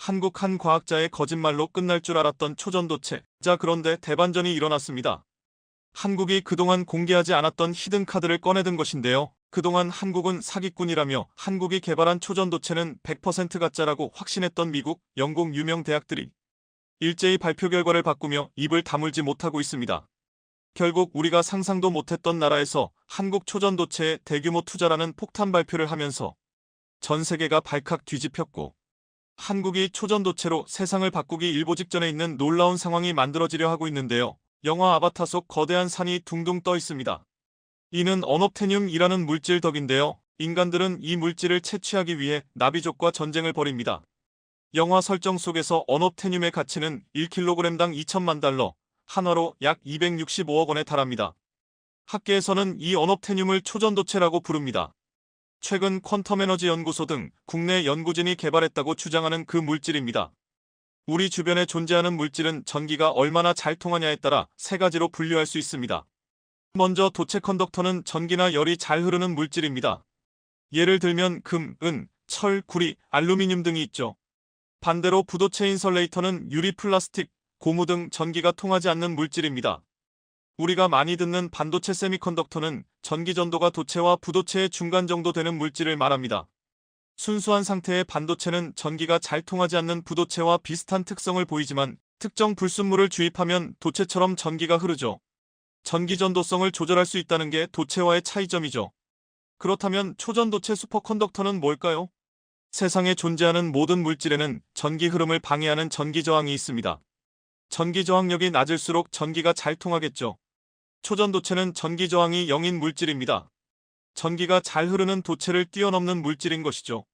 한국 한 과학자의 거짓말로 끝날 줄 알았던 초전도체. 자, 그런데 대반전이 일어났습니다. 한국이 그동안 공개하지 않았던 히든카드를 꺼내든 것인데요. 그동안 한국은 사기꾼이라며 한국이 개발한 초전도체는 100% 가짜라고 확신했던 미국, 영국 유명 대학들이 일제히 발표 결과를 바꾸며 입을 다물지 못하고 있습니다. 결국 우리가 상상도 못했던 나라에서 한국 초전도체에 대규모 투자라는 폭탄 발표를 하면서 전 세계가 발칵 뒤집혔고, 한국이 초전도체로 세상을 바꾸기 일보 직전에 있는 놀라운 상황이 만들어지려 하고 있는데요. 영화 아바타 속 거대한 산이 둥둥 떠 있습니다. 이는 언옵테늄이라는 물질 덕인데요. 인간들은 이 물질을 채취하기 위해 나비족과 전쟁을 벌입니다. 영화 설정 속에서 언옵테늄의 가치는 1kg당 2천만 달러, 한화로 약 265억 원에 달합니다. 학계에서는 이 언옵테늄을 초전도체라고 부릅니다. 최근 퀀텀에너지 연구소 등 국내 연구진이 개발했다고 주장하는 그 물질입니다. 우리 주변에 존재하는 물질은 전기가 얼마나 잘 통하냐에 따라 세 가지로 분류할 수 있습니다. 먼저 도체 컨덕터는 전기나 열이 잘 흐르는 물질입니다. 예를 들면 금, 은, 철, 구리, 알루미늄 등이 있죠. 반대로 부도체 인설레이터는 유리, 플라스틱, 고무 등 전기가 통하지 않는 물질입니다. 우리가 많이 듣는 반도체 세미컨덕터는 전기 전도가 도체와 부도체의 중간 정도 되는 물질을 말합니다. 순수한 상태의 반도체는 전기가 잘 통하지 않는 부도체와 비슷한 특성을 보이지만 특정 불순물을 주입하면 도체처럼 전기가 흐르죠. 전기 전도성을 조절할 수 있다는 게 도체와의 차이점이죠. 그렇다면 초전도체 슈퍼컨덕터는 뭘까요? 세상에 존재하는 모든 물질에는 전기 흐름을 방해하는 전기 저항이 있습니다. 전기 저항력이 낮을수록 전기가 잘 통하겠죠. 초전도체는 전기 저항이 0인 물질입니다. 전기가 잘 흐르는 도체를 뛰어넘는 물질인 것이죠.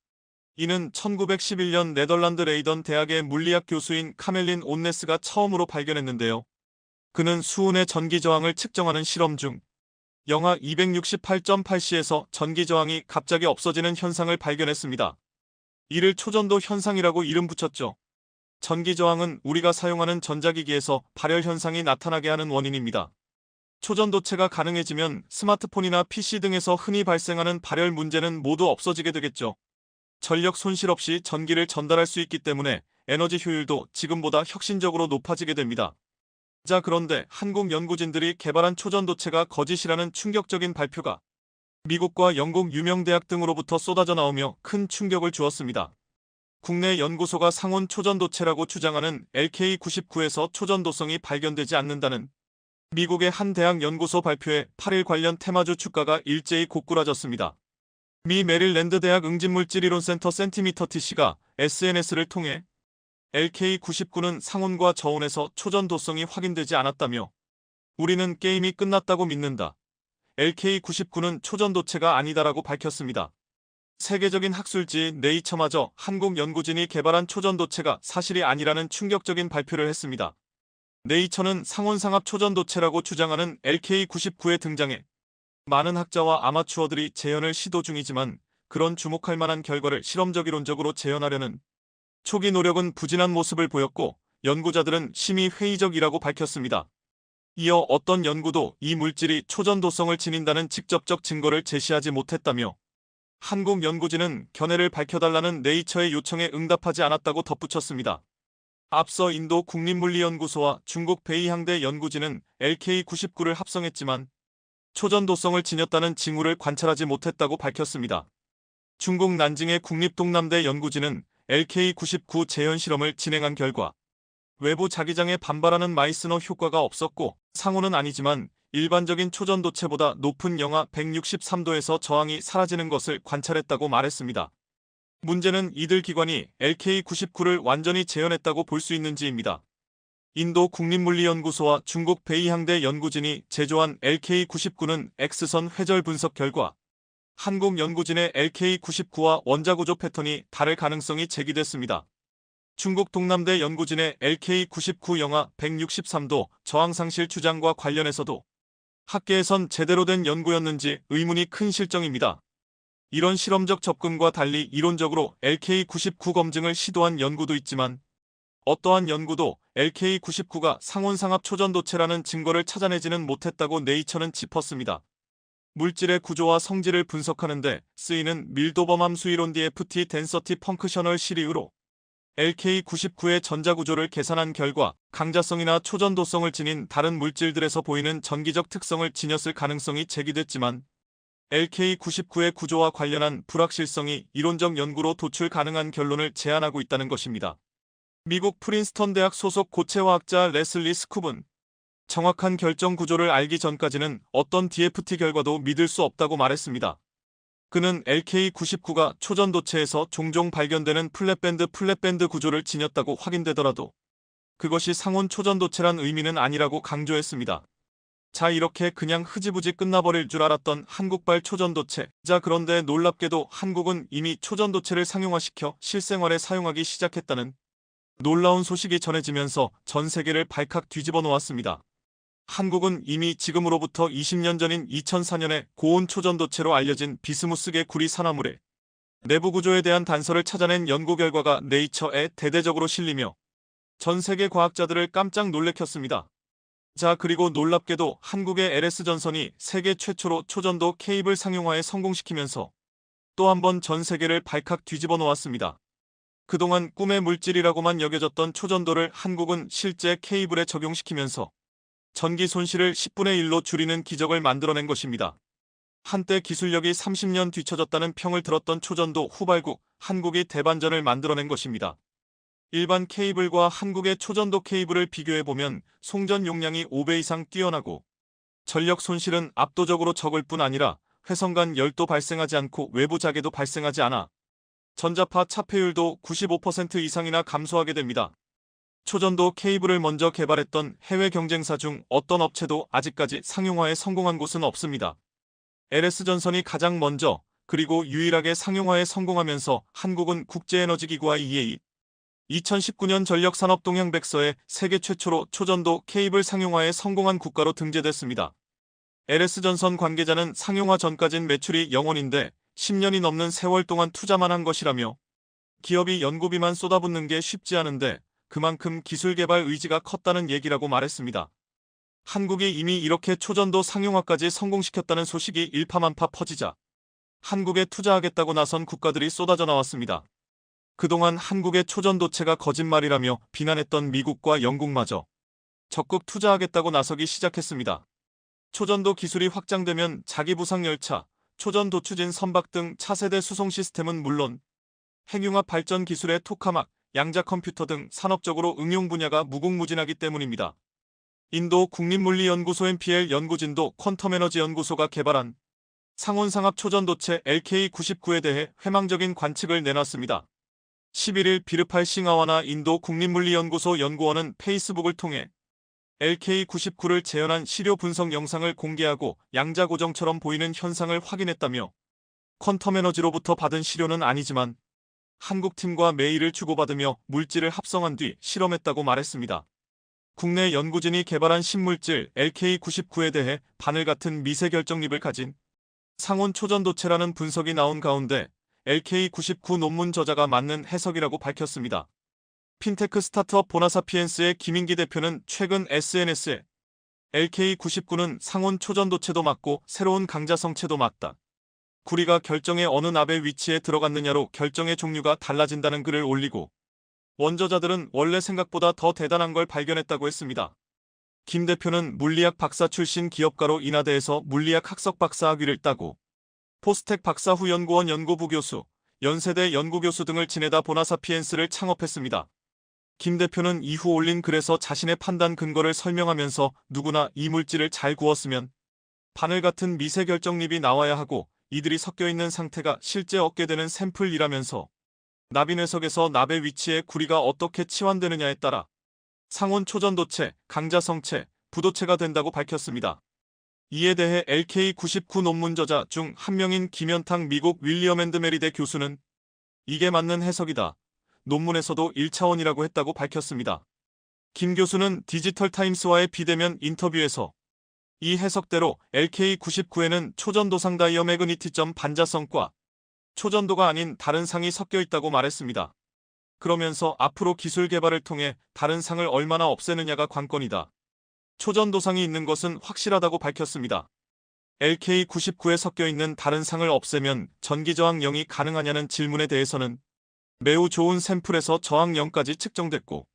이는 1911년 네덜란드 레이던 대학의 물리학 교수인 카멜린 온네스가 처음으로 발견했는데요. 그는 수은의 전기 저항을 측정하는 실험 중 영하 268.8C에서 전기 저항이 갑자기 없어지는 현상을 발견했습니다. 이를 초전도 현상이라고 이름 붙였죠. 전기 저항은 우리가 사용하는 전자기기에서 발열 현상이 나타나게 하는 원인입니다. 초전도체가 가능해지면 스마트폰이나 PC 등에서 흔히 발생하는 발열 문제는 모두 없어지게 되겠죠. 전력 손실 없이 전기를 전달할 수 있기 때문에 에너지 효율도 지금보다 혁신적으로 높아지게 됩니다. 자, 그런데 한국 연구진들이 개발한 초전도체가 거짓이라는 충격적인 발표가 미국과 영국 유명 대학 등으로부터 쏟아져 나오며 큰 충격을 주었습니다. 국내 연구소가 상온 초전도체라고 주장하는 LK99에서 초전도성이 발견되지 않는다는 미국의 한 대학 연구소 발표에 8일 관련 테마주 주가가 일제히 고꾸라졌습니다. 미 메릴랜드 대학 응집물질이론센터 센티미터 TC가 SNS를 통해 LK99는 상온과 저온에서 초전도성이 확인되지 않았다며 우리는 게임이 끝났다고 믿는다. LK99는 초전도체가 아니다라고 밝혔습니다. 세계적인 학술지 네이처마저 한국 연구진이 개발한 초전도체가 사실이 아니라는 충격적인 발표를 했습니다. 네이처는 상온상압 초전도체라고 주장하는 LK99에 등장해 많은 학자와 아마추어들이 재현을 시도 중이지만 그런 주목할 만한 결과를 실험적 이론적으로 재현하려는 초기 노력은 부진한 모습을 보였고 연구자들은 심히 회의적이라고 밝혔습니다. 이어 어떤 연구도 이 물질이 초전도성을 지닌다는 직접적 증거를 제시하지 못했다며 한국 연구진은 견해를 밝혀달라는 네이처의 요청에 응답하지 않았다고 덧붙였습니다. 앞서 인도 국립물리연구소와 중국 베이항대 연구진은 LK99를 합성했지만 초전도성을 지녔다는 징후를 관찰하지 못했다고 밝혔습니다. 중국 난징의 국립동남대 연구진은 LK99 재현 실험을 진행한 결과 외부 자기장에 반발하는 마이스너 효과가 없었고 상온은 아니지만 일반적인 초전도체보다 높은 영하 163도에서 저항이 사라지는 것을 관찰했다고 말했습니다. 문제는 이들 기관이 LK99를 완전히 재현했다고 볼 수 있는지입니다. 인도 국립물리연구소와 중국 베이항대 연구진이 제조한 LK99는 X선 회절 분석 결과 한국 연구진의 LK99와 원자구조 패턴이 다를 가능성이 제기됐습니다. 중국 동남대 연구진의 LK99 영하 163도 저항상실 주장과 관련해서도 학계에선 제대로 된 연구였는지 의문이 큰 실정입니다. 이런 실험적 접근과 달리 이론적으로 LK99 검증을 시도한 연구도 있지만 어떠한 연구도 LK99가 상온상압 초전도체라는 증거를 찾아내지는 못했다고 네이처는 짚었습니다. 물질의 구조와 성질을 분석하는 데 쓰이는 밀도범 함수 이론 DFT 덴서티 펑크셔널 시리우로 LK99의 전자구조를 계산한 결과 강자성이나 초전도성을 지닌 다른 물질들에서 보이는 전기적 특성을 지녔을 가능성이 제기됐지만 LK99의 구조와 관련한 불확실성이 이론적 연구로 도출 가능한 결론을 제안하고 있다는 것입니다. 미국 프린스턴 대학 소속 고체화학자 레슬리 스쿱은 정확한 결정 구조를 알기 전까지는 어떤 DFT 결과도 믿을 수 없다고 말했습니다. 그는 LK99가 초전도체에서 종종 발견되는 플랫밴드 구조를 지녔다고 확인되더라도 그것이 상온 초전도체란 의미는 아니라고 강조했습니다. 자, 이렇게 그냥 흐지부지 끝나버릴 줄 알았던 한국발 초전도체. 자, 그런데 놀랍게도 한국은 이미 초전도체를 상용화시켜 실생활에 사용하기 시작했다는 놀라운 소식이 전해지면서 전 세계를 발칵 뒤집어 놓았습니다. 한국은 이미 지금으로부터 20년 전인 2004년에 고온 초전도체로 알려진 비스무스계 구리 산화물의 내부 구조에 대한 단서를 찾아낸 연구 결과가 네이처에 대대적으로 실리며 전 세계 과학자들을 깜짝 놀래켰습니다. 자, 그리고 놀랍게도 한국의 LS전선이 세계 최초로 초전도 케이블 상용화에 성공시키면서 또 한 번 전 세계를 발칵 뒤집어 놓았습니다. 그동안 꿈의 물질이라고만 여겨졌던 초전도를 한국은 실제 케이블에 적용시키면서 전기 손실을 10분의 1로 줄이는 기적을 만들어낸 것입니다. 한때 기술력이 30년 뒤처졌다는 평을 들었던 초전도 후발국 한국이 대반전을 만들어낸 것입니다. 일반 케이블과 한국의 초전도 케이블을 비교해보면 송전 용량이 5배 이상 뛰어나고 전력 손실은 압도적으로 적을 뿐 아니라 회선간 열도 발생하지 않고 외부 자개도 발생하지 않아 전자파 차폐율도 95% 이상이나 감소하게 됩니다. 초전도 케이블을 먼저 개발했던 해외 경쟁사 중 어떤 업체도 아직까지 상용화에 성공한 곳은 없습니다. LS전선이 가장 먼저 그리고 유일하게 상용화에 성공하면서 한국은 국제에너지기구와 EA 2019년 전력산업동향백서에 세계 최초로 초전도 케이블 상용화에 성공한 국가로 등재됐습니다. LS전선 관계자는 상용화 전까진 매출이 0원인데 10년이 넘는 세월 동안 투자만 한 것이라며 기업이 연구비만 쏟아붓는 게 쉽지 않은데 그만큼 기술 개발 의지가 컸다는 얘기라고 말했습니다. 한국이 이미 이렇게 초전도 상용화까지 성공시켰다는 소식이 일파만파 퍼지자 한국에 투자하겠다고 나선 국가들이 쏟아져 나왔습니다. 그동안 한국의 초전도체가 거짓말이라며 비난했던 미국과 영국마저 적극 투자하겠다고 나서기 시작했습니다. 초전도 기술이 확장되면 자기부상열차, 초전도추진 선박 등 차세대 수송 시스템은 물론 핵융합 발전 기술의 토카막, 양자 컴퓨터 등 산업적으로 응용 분야가 무궁무진하기 때문입니다. 인도 국립물리연구소 NPL 연구진도 퀀텀에너지 연구소가 개발한 상온상압 초전도체 LK99에 대해 회망적인 관측을 내놨습니다. 11일 비르팔 싱하와나 인도 국립물리연구소 연구원은 페이스북을 통해 LK99를 재현한 시료 분석 영상을 공개하고 양자 고정처럼 보이는 현상을 확인했다며 퀀텀에너지로부터 받은 시료는 아니지만 한국 팀과 메일을 주고받으며 물질을 합성한 뒤 실험했다고 말했습니다. 국내 연구진이 개발한 신물질 LK99에 대해 바늘 같은 미세 결정립을 가진 상온 초전도체라는 분석이 나온 가운데 LK99 논문 저자가 맞는 해석이라고 밝혔습니다. 핀테크 스타트업 보나사피엔스의 김인기 대표는 최근 SNS에 LK99는 상온 초전도체도 맞고 새로운 강자성체도 맞다. 구리가 결정의 어느 납의 위치에 들어갔느냐로 결정의 종류가 달라진다는 글을 올리고 원저자들은 원래 생각보다 더 대단한 걸 발견했다고 했습니다. 김 대표는 물리학 박사 출신 기업가로 인하대에서 물리학 학석 박사 학위를 따고 포스텍 박사 후 연구원 연구부 교수, 연세대 연구교수 등을 지내다 보나사피엔스를 창업했습니다. 김 대표는 이후 올린 글에서 자신의 판단 근거를 설명하면서 누구나 이 물질을 잘 구웠으면 바늘 같은 미세 결정립이 나와야 하고 이들이 섞여 있는 상태가 실제 얻게 되는 샘플이라면서 납이 뇌석에서 납의 위치에 구리가 어떻게 치환되느냐에 따라 상온 초전도체, 강자성체, 부도체가 된다고 밝혔습니다. 이에 대해 LK99 논문 저자 중 한 명인 김현탁 미국 윌리엄 앤드 메리대 교수는 이게 맞는 해석이다. 논문에서도 1차원이라고 했다고 밝혔습니다. 김 교수는 디지털타임스와의 비대면 인터뷰에서 이 해석대로 LK99에는 초전도상 다이어매그니티점 반자성과 초전도가 아닌 다른 상이 섞여 있다고 말했습니다. 그러면서 앞으로 기술 개발을 통해 다른 상을 얼마나 없애느냐가 관건이다. 초전도상이 있는 것은 확실하다고 밝혔습니다. LK99에 섞여 있는 다른 상을 없애면 전기저항 0이 가능하냐는 질문에 대해서는 매우 좋은 샘플에서 저항령까지 측정됐고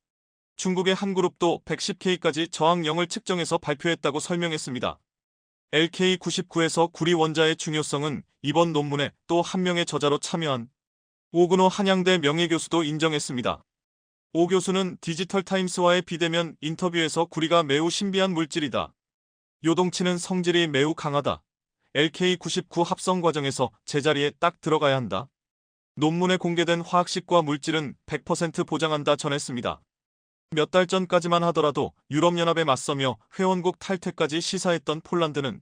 중국의 한 그룹도 110K까지 저항령을 측정해서 발표했다고 설명했습니다. LK99에서 구리 원자의 중요성은 이번 논문에 또 한 명의 저자로 참여한 오근호 한양대 명예교수도 인정했습니다. 오 교수는 디지털타임스와의 비대면 인터뷰에서 구리가 매우 신비한 물질이다. 요동치는 성질이 매우 강하다. LK99 합성 과정에서 제자리에 딱 들어가야 한다. 논문에 공개된 화학식과 물질은 100% 보장한다 전했습니다. 몇 달 전까지만 하더라도 유럽연합에 맞서며 회원국 탈퇴까지 시사했던 폴란드는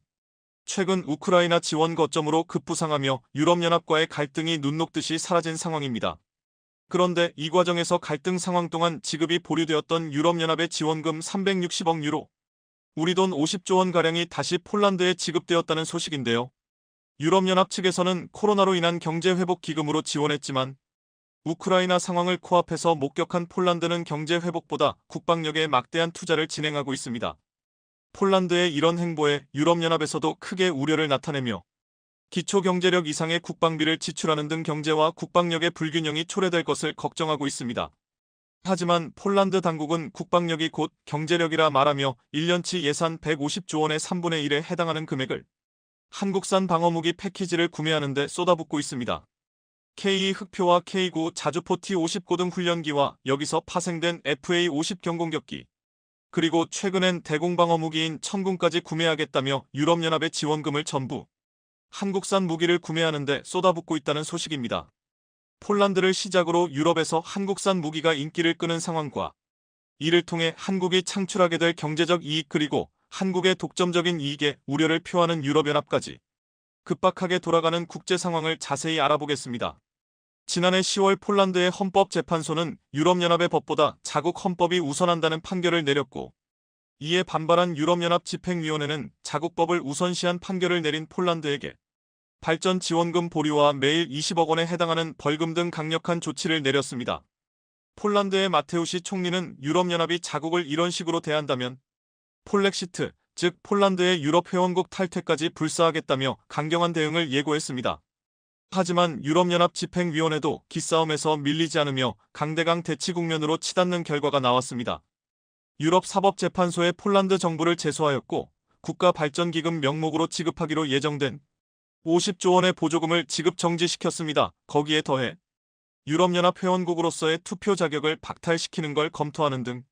최근 우크라이나 지원 거점으로 급부상하며 유럽연합과의 갈등이 눈 녹듯이 사라진 상황입니다. 그런데 이 과정에서 갈등 상황 동안 지급이 보류되었던 유럽연합의 지원금 360억 유로, 우리 돈 50조 원가량이 다시 폴란드에 지급되었다는 소식인데요. 유럽연합 측에서는 코로나로 인한 경제회복 기금으로 지원했지만 우크라이나 상황을 코앞에서 목격한 폴란드는 경제회복보다 국방력에 막대한 투자를 진행하고 있습니다. 폴란드의 이런 행보에 유럽연합에서도 크게 우려를 나타내며 기초경제력 이상의 국방비를 지출하는 등 경제와 국방력의 불균형이 초래될 것을 걱정하고 있습니다. 하지만 폴란드 당국은 국방력이 곧 경제력이라 말하며 1년치 예산 150조 원의 3분의 1에 해당하는 금액을 한국산 방어무기 패키지를 구매하는 데 쏟아붓고 있습니다. K2 흑표와 K9 자주포 T-50 고등 훈련기와 여기서 파생된 FA-50 경공격기, 그리고 최근엔 대공방어무기인 천군까지 구매하겠다며 유럽연합의 지원금을 전부 한국산 무기를 구매하는 데 쏟아붓고 있다는 소식입니다. 폴란드를 시작으로 유럽에서 한국산 무기가 인기를 끄는 상황과 이를 통해 한국이 창출하게 될 경제적 이익 그리고 한국의 독점적인 이익에 우려를 표하는 유럽연합까지 급박하게 돌아가는 국제 상황을 자세히 알아보겠습니다. 지난해 10월 폴란드의 헌법재판소는 유럽연합의 법보다 자국 헌법이 우선한다는 판결을 내렸고 이에 반발한 유럽연합 집행위원회는 자국법을 우선시한 판결을 내린 폴란드에게 발전 지원금 보류와 매일 20억 원에 해당하는 벌금 등 강력한 조치를 내렸습니다. 폴란드의 마테우시 총리는 유럽연합이 자국을 이런 식으로 대한다면 폴렉시트, 즉 폴란드의 유럽 회원국 탈퇴까지 불사하겠다며 강경한 대응을 예고했습니다. 하지만 유럽연합 집행위원회도 기싸움에서 밀리지 않으며 강대강 대치 국면으로 치닫는 결과가 나왔습니다. 유럽사법재판소에 폴란드 정부를 제소하였고 국가발전기금 명목으로 지급하기로 예정된 50조 원의 보조금을 지급 정지시켰습니다. 거기에 더해 유럽연합 회원국으로서의 투표 자격을 박탈시키는 걸 검토하는 등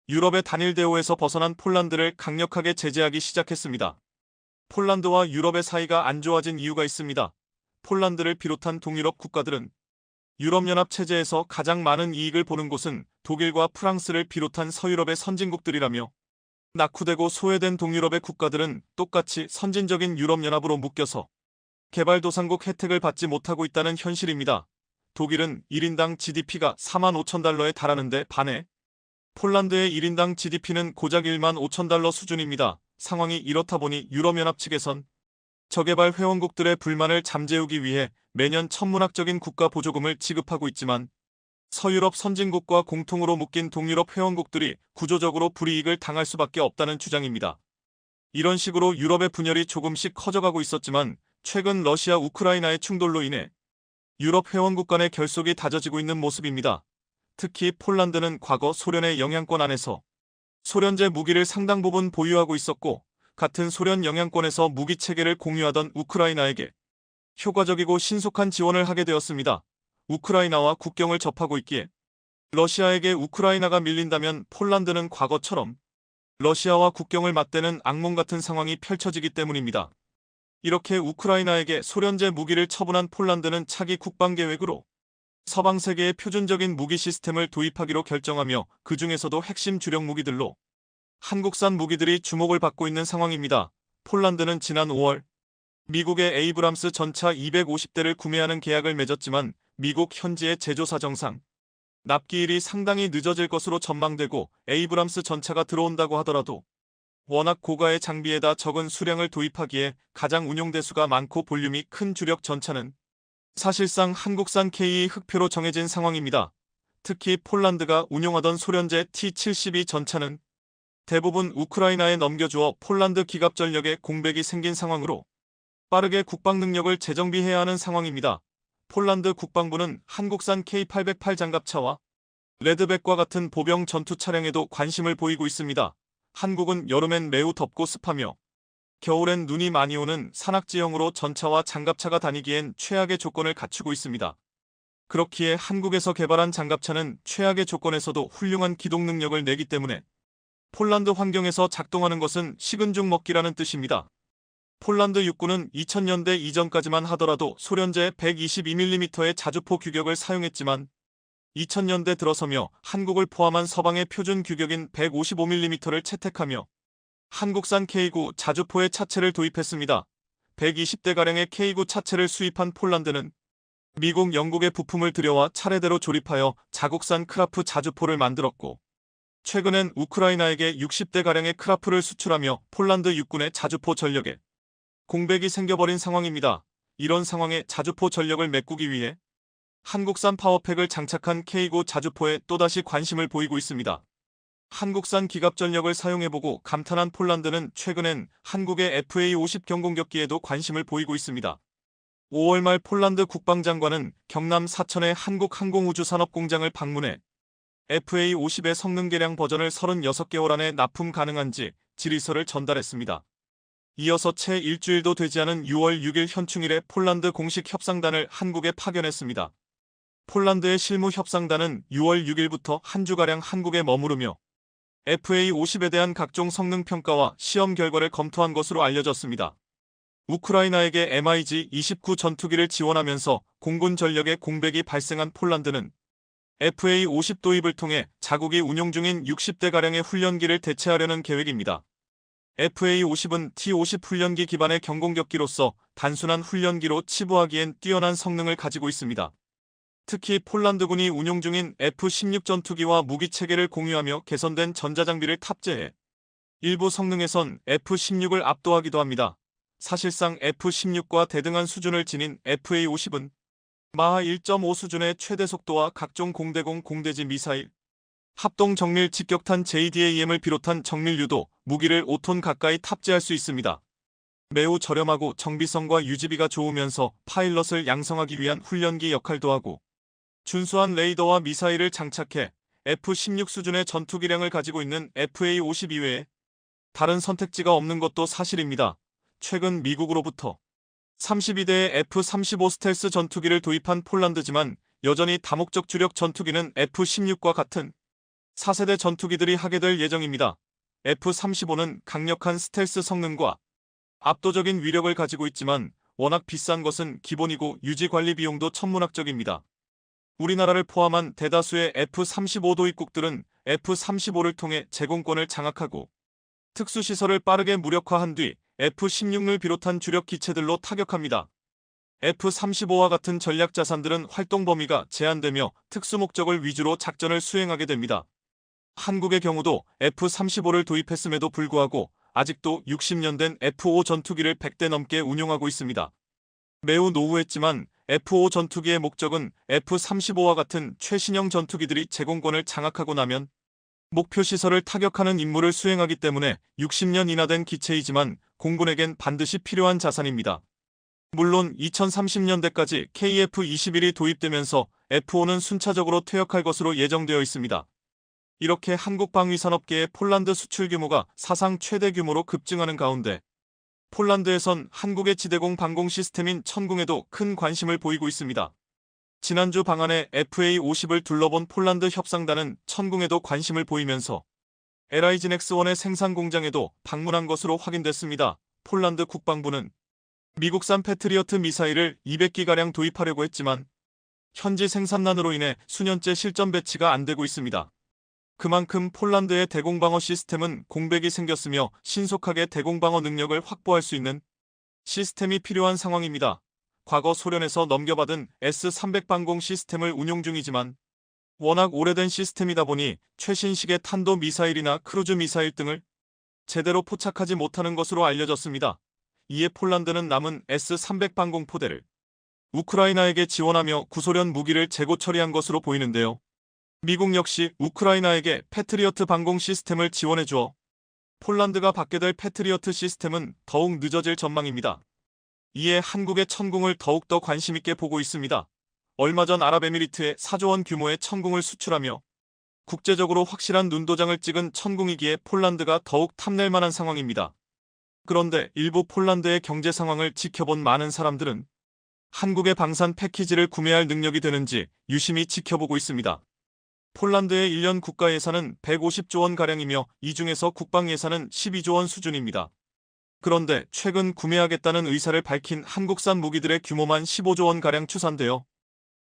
유럽의 단일 대우에서 벗어난 폴란드를 강력하게 제재하기 시작했습니다. 폴란드와 유럽의 사이가 안 좋아진 이유가 있습니다. 폴란드를 비롯한 동유럽 국가들은 유럽연합 체제에서 가장 많은 이익을 보는 곳은 독일과 프랑스를 비롯한 서유럽의 선진국들이라며 낙후되고 소외된 동유럽의 국가들은 똑같이 선진적인 유럽연합으로 묶여서 개발도상국 혜택을 받지 못하고 있다는 현실입니다. 독일은 1인당 GDP가 4만 5천 달러에 달하는데 반해 폴란드의 1인당 GDP는 고작 1만 5천 달러 수준입니다. 상황이 이렇다 보니 유럽연합 측에선 저개발 회원국들의 불만을 잠재우기 위해 매년 천문학적인 국가 보조금을 지급하고 있지만 서유럽 선진국과 공통으로 묶인 동유럽 회원국들이 구조적으로 불이익을 당할 수밖에 없다는 주장입니다. 이런 식으로 유럽의 분열이 조금씩 커져가고 있었지만 최근 러시아 우크라이나의 충돌로 인해 유럽 회원국 간의 결속이 다져지고 있는 모습입니다. 특히 폴란드는 과거 소련의 영향권 안에서 소련제 무기를 상당 부분 보유하고 있었고 같은 소련 영향권에서 무기 체계를 공유하던 우크라이나에게 효과적이고 신속한 지원을 하게 되었습니다. 우크라이나와 국경을 접하고 있기에 러시아에게 우크라이나가 밀린다면 폴란드는 과거처럼 러시아와 국경을 맞대는 악몽 같은 상황이 펼쳐지기 때문입니다. 이렇게 우크라이나에게 소련제 무기를 처분한 폴란드는 차기 국방계획으로 서방 세계의 표준적인 무기 시스템을 도입하기로 결정하며 그 중에서도 핵심 주력 무기들로 한국산 무기들이 주목을 받고 있는 상황입니다. 폴란드는 지난 5월 미국의 에이브람스 전차 250대를 구매하는 계약을 맺었지만 미국 현지의 제조 사정상 납기일이 상당히 늦어질 것으로 전망되고 에이브람스 전차가 들어온다고 하더라도 워낙 고가의 장비에다 적은 수량을 도입하기에 가장 운용 대수가 많고 볼륨이 큰 주력 전차는 사실상 한국산 K2 흑표로 정해진 상황입니다. 특히 폴란드가 운용하던 소련제 T-72 전차는 대부분 우크라이나에 넘겨주어 폴란드 기갑 전력에 공백이 생긴 상황으로 빠르게 국방 능력을 재정비해야 하는 상황입니다. 폴란드 국방부는 한국산 K808 장갑차와 레드백과 같은 보병 전투 차량에도 관심을 보이고 있습니다. 한국은 여름엔 매우 덥고 습하며 겨울엔 눈이 많이 오는 산악지형으로 전차와 장갑차가 다니기엔 최악의 조건을 갖추고 있습니다. 그렇기에 한국에서 개발한 장갑차는 최악의 조건에서도 훌륭한 기동 능력을 내기 때문에 폴란드 환경에서 작동하는 것은 식은 죽 먹기라는 뜻입니다. 폴란드 육군은 2000년대 이전까지만 하더라도 소련제 122mm의 자주포 규격을 사용했지만 2000년대 들어서며 한국을 포함한 서방의 표준 규격인 155mm를 채택하며 한국산 K9 자주포의 차체를 도입했습니다. 120대가량의 K9 차체를 수입한 폴란드는 미국, 영국의 부품을 들여와 차례대로 조립하여 자국산 크라프 자주포를 만들었고 최근엔 우크라이나에게 60대가량의 크라프를 수출하며 폴란드 육군의 자주포 전력에 공백이 생겨버린 상황입니다. 이런 상황에 자주포 전력을 메꾸기 위해 한국산 파워팩을 장착한 K9 자주포에 또다시 관심을 보이고 있습니다. 한국산 기갑 전력을 사용해보고 감탄한 폴란드는 최근엔 한국의 FA-50 경공격기에도 관심을 보이고 있습니다. 5월 말 폴란드 국방장관은 경남 사천의 한국항공우주산업공장을 방문해 FA-50의 성능 개량 버전을 36개월 안에 납품 가능한지 질의서를 전달했습니다. 이어서 채 일주일도 되지 않은 6월 6일 현충일에 폴란드 공식 협상단을 한국에 파견했습니다. 폴란드의 실무 협상단은 6월 6일부터 한 주가량 한국에 머무르며 FA-50에 대한 각종 성능 평가와 시험 결과를 검토한 것으로 알려졌습니다. 우크라이나에게 MiG-29 전투기를 지원하면서 공군 전력에 공백이 발생한 폴란드는 FA-50 도입을 통해 자국이 운용 중인 60대가량의 훈련기를 대체하려는 계획입니다. FA-50은 T-50 훈련기 기반의 경공격기로서 단순한 훈련기로 치부하기엔 뛰어난 성능을 가지고 있습니다. 특히 폴란드군이 운용 중인 F-16 전투기와 무기체계를 공유하며 개선된 전자장비를 탑재해 일부 성능에선 F-16을 압도하기도 합니다. 사실상 F-16과 대등한 수준을 지닌 FA-50은 마하 1.5 수준의 최대 속도와 각종 공대공 공대지 미사일, 합동 정밀 직격탄 JDAM을 비롯한 정밀 유도 무기를 5톤 가까이 탑재할 수 있습니다. 매우 저렴하고 정비성과 유지비가 좋으면서 파일럿을 양성하기 위한 훈련기 역할도 하고 준수한 레이더와 미사일을 장착해 F-16 수준의 전투기량을 가지고 있는 FA-50 이외에 다른 선택지가 없는 것도 사실입니다. 최근 미국으로부터 32대의 F-35 스텔스 전투기를 도입한 폴란드지만 여전히 다목적 주력 전투기는 F-16과 같은 4세대 전투기들이 하게 될 예정입니다. F-35는 강력한 스텔스 성능과 압도적인 위력을 가지고 있지만 워낙 비싼 것은 기본이고 유지 관리 비용도 천문학적입니다. 우리나라를 포함한 대다수의 F-35 도입국들은 F-35를 통해 제공권을 장악하고 특수시설을 빠르게 무력화한 뒤 F-16을 비롯한 주력 기체들로 타격합니다. F-35와 같은 전략 자산들은 활동 범위가 제한되며 특수 목적을 위주로 작전을 수행하게 됩니다. 한국의 경우도 F-35를 도입했음에도 불구하고 아직도 60년 된 F-5 전투기를 100대 넘게 운용하고 있습니다. 매우 노후했지만 F-5 전투기의 목적은 F-35와 같은 최신형 전투기들이 제공권을 장악하고 나면 목표 시설을 타격하는 임무를 수행하기 때문에 60년 이나 된 기체이지만 공군에겐 반드시 필요한 자산입니다. 물론 2030년대까지 KF-21이 도입되면서 F-5는 순차적으로 퇴역할 것으로 예정되어 있습니다. 이렇게 한국 방위산업계의 폴란드 수출 규모가 사상 최대 규모로 급증하는 가운데 폴란드에선 한국의 지대공 방공 시스템인 천궁에도 큰 관심을 보이고 있습니다. 지난주 방한해 FA-50을 둘러본 폴란드 협상단은 천궁에도 관심을 보이면서 LIGNX1의 생산 공장에도 방문한 것으로 확인됐습니다. 폴란드 국방부는 미국산 패트리어트 미사일을 200기가량 도입하려고 했지만 현지 생산난으로 인해 수년째 실전 배치가 안 되고 있습니다. 그만큼 폴란드의 대공방어 시스템은 공백이 생겼으며 신속하게 대공방어 능력을 확보할 수 있는 시스템이 필요한 상황입니다. 과거 소련에서 넘겨받은 S-300 방공 시스템을 운용 중이지만 워낙 오래된 시스템이다 보니 최신식의 탄도 미사일이나 크루즈 미사일 등을 제대로 포착하지 못하는 것으로 알려졌습니다. 이에 폴란드는 남은 S-300 방공포대를 우크라이나에게 지원하며 구소련 무기를 재고 처리한 것으로 보이는데요. 미국 역시 우크라이나에게 패트리어트 방공 시스템을 지원해주어 폴란드가 받게 될 패트리어트 시스템은 더욱 늦어질 전망입니다. 이에 한국의 천궁을 더욱더 관심있게 보고 있습니다. 얼마 전 아랍에미리트에 4조 원 규모의 천궁을 수출하며 국제적으로 확실한 눈도장을 찍은 천궁이기에 폴란드가 더욱 탐낼 만한 상황입니다. 그런데 일부 폴란드의 경제 상황을 지켜본 많은 사람들은 한국의 방산 패키지를 구매할 능력이 되는지 유심히 지켜보고 있습니다. 폴란드의 1년 국가 예산은 150조 원가량이며 이 중에서 국방 예산은 12조 원 수준입니다. 그런데 최근 구매하겠다는 의사를 밝힌 한국산 무기들의 규모만 15조 원가량 추산되어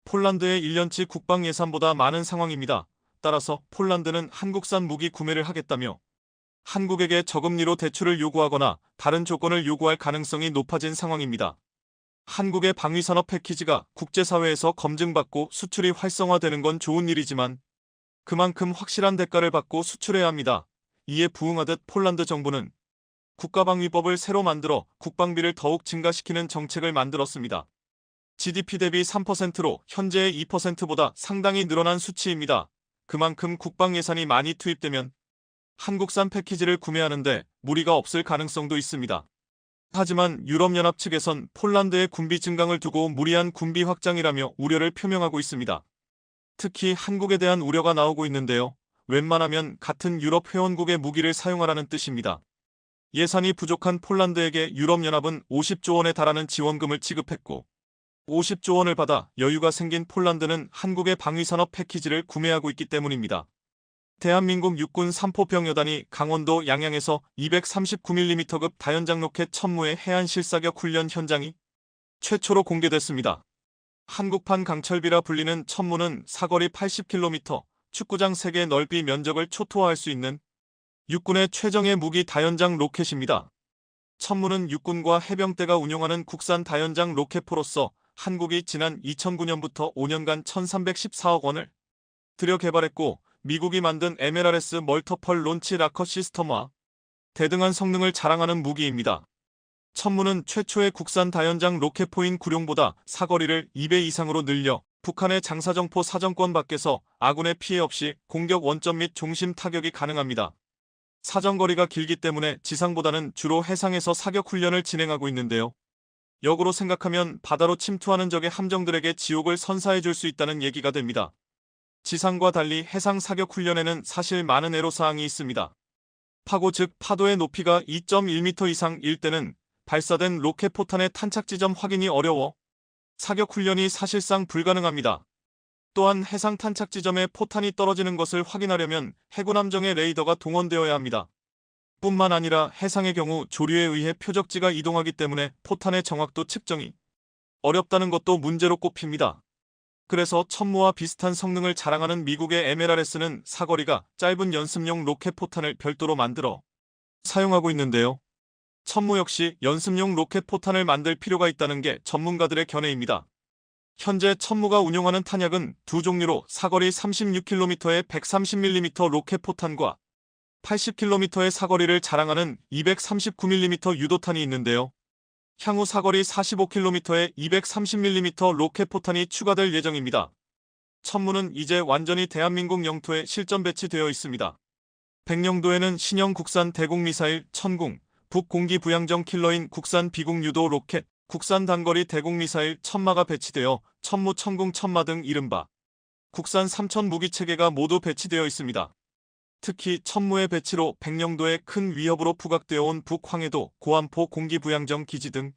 폴란드의 1년치 국방 예산보다 많은 상황입니다. 따라서 폴란드는 한국산 무기 구매를 하겠다며 한국에게 저금리로 대출을 요구하거나 다른 조건을 요구할 가능성이 높아진 상황입니다. 한국의 방위산업 패키지가 국제사회에서 검증받고 수출이 활성화되는 건 좋은 일이지만 그만큼 확실한 대가를 받고 수출해야 합니다. 이에 부응하듯 폴란드 정부는 국가방위법을 새로 만들어 국방비를 더욱 증가시키는 정책을 만들었습니다. GDP 대비 3%로 현재의 2%보다 상당히 늘어난 수치입니다. 그만큼 국방 예산이 많이 투입되면 한국산 패키지를 구매하는데 무리가 없을 가능성도 있습니다. 하지만 유럽연합 측에선 폴란드의 군비 증강을 두고 무리한 군비 확장이라며 우려를 표명하고 있습니다. 특히 한국에 대한 우려가 나오고 있는데요. 웬만하면 같은 유럽 회원국의 무기를 사용하라는 뜻입니다. 예산이 부족한 폴란드에게 유럽연합은 50조 원에 달하는 지원금을 지급했고 50조 원을 받아 여유가 생긴 폴란드는 한국의 방위산업 패키지를 구매하고 있기 때문입니다. 대한민국 육군 삼포병여단이 강원도 양양에서 239mm급 다연장 로켓 천무의 해안 실사격 훈련 현장이 최초로 공개됐습니다. 한국판 강철비라 불리는 천무는 사거리 80km, 축구장 3개 넓이 면적을 초토화할 수 있는 육군의 최정예 무기 다연장 로켓입니다. 천무는 육군과 해병대가 운용하는 국산 다연장 로켓포로서 한국이 지난 2009년부터 5년간 1,314억 원을 들여 개발했고 미국이 만든 MLRS 멀터펄 론치 라커 시스템과 대등한 성능을 자랑하는 무기입니다. 천무는 최초의 국산 다연장 로켓포인 구룡보다 사거리를 2배 이상으로 늘려 북한의 장사정포 사정권 밖에서 아군의 피해 없이 공격 원점 및 중심 타격이 가능합니다. 사정거리가 길기 때문에 지상보다는 주로 해상에서 사격 훈련을 진행하고 있는데요. 역으로 생각하면 바다로 침투하는 적의 함정들에게 지옥을 선사해 줄 수 있다는 얘기가 됩니다. 지상과 달리 해상 사격 훈련에는 사실 많은 애로사항이 있습니다. 파고 즉 파도의 높이가 2.1m 이상일 때는 발사된 로켓 포탄의 탄착 지점 확인이 어려워 사격 훈련이 사실상 불가능합니다. 또한 해상 탄착 지점에 포탄이 떨어지는 것을 확인하려면 해군 함정의 레이더가 동원되어야 합니다. 뿐만 아니라 해상의 경우 조류에 의해 표적지가 이동하기 때문에 포탄의 정확도 측정이 어렵다는 것도 문제로 꼽힙니다. 그래서 천무와 비슷한 성능을 자랑하는 미국의 MLRS는 사거리가 짧은 연습용 로켓 포탄을 별도로 만들어 사용하고 있는데요. 천무 역시 연습용 로켓 포탄을 만들 필요가 있다는 게 전문가들의 견해입니다. 현재 천무가 운용하는 탄약은 두 종류로 사거리 36km의 130mm 로켓 포탄과 80km의 사거리를 자랑하는 239mm 유도탄이 있는데요. 향후 사거리 45km의 230mm 로켓 포탄이 추가될 예정입니다. 천무는 이제 완전히 대한민국 영토에 실전 배치되어 있습니다. 백령도에는 신형 국산 대공 미사일 천궁, 북공기 부양정 킬러인 국산 비공 유도 로켓, 국산 단거리 대공 미사일 천마가 배치되어 천무, 천궁, 천마 등 이른바 국산 3천 무기 체계가 모두 배치되어 있습니다. 특히 천무의 배치로 백령도에 큰 위협으로 부각되어 온 북황해도, 고안포 공기부양정 기지 등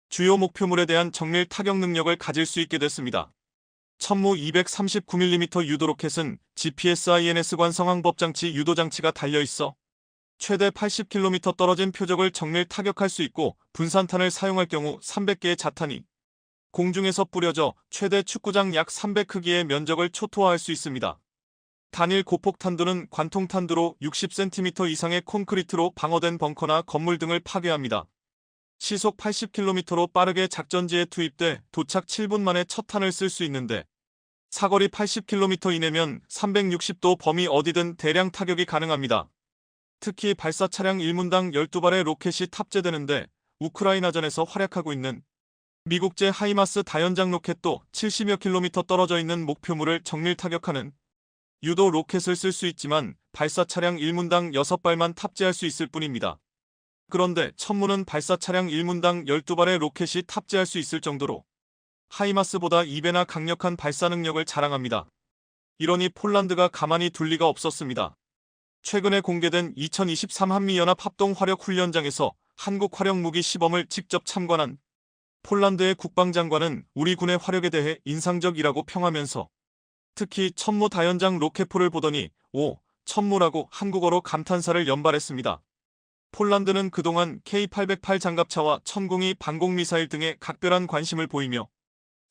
주요 목표물에 대한 정밀 타격 능력을 가질 수 있게 됐습니다. 천무 239mm 유도로켓은 GPS-INS 관성항법장치 유도장치가 달려있어 최대 80km 떨어진 표적을 정밀 타격할 수 있고 분산탄을 사용할 경우 300개의 자탄이 공중에서 뿌려져 최대 축구장 약 300 크기의 면적을 초토화할 수 있습니다. 단일 고폭탄두는 관통탄두로 60cm 이상의 콘크리트로 방어된 벙커나 건물 등을 파괴합니다. 시속 80km로 빠르게 작전지에 투입돼 도착 7분 만에 첫 탄을 쓸 수 있는데 사거리 80km 이내면 360도 범위 어디든 대량 타격이 가능합니다. 특히 발사 차량 1문당 12발의 로켓이 탑재되는데 우크라이나전에서 활약하고 있는 미국제 하이마스 다연장 로켓도 70여 킬로미터 떨어져 있는 목표물을 정밀 타격하는 유도 로켓을 쓸 수 있지만 발사 차량 1문당 6발만 탑재할 수 있을 뿐입니다. 그런데 천무는 발사 차량 1문당 12발의 로켓이 탑재할 수 있을 정도로 하이마스보다 2배나 강력한 발사 능력을 자랑합니다. 이러니 폴란드가 가만히 둘 리가 없었습니다. 최근에 공개된 2023 한미연합 합동화력훈련장에서 한국 화력무기 시범을 직접 참관한 폴란드의 국방장관은 우리 군의 화력에 대해 인상적이라고 평하면서 특히 천무 다연장 로켓포를 보더니 오, 천무라고 한국어로 감탄사를 연발했습니다. 폴란드는 그동안 K-808 장갑차와 천궁이 방공미사일 등에 각별한 관심을 보이며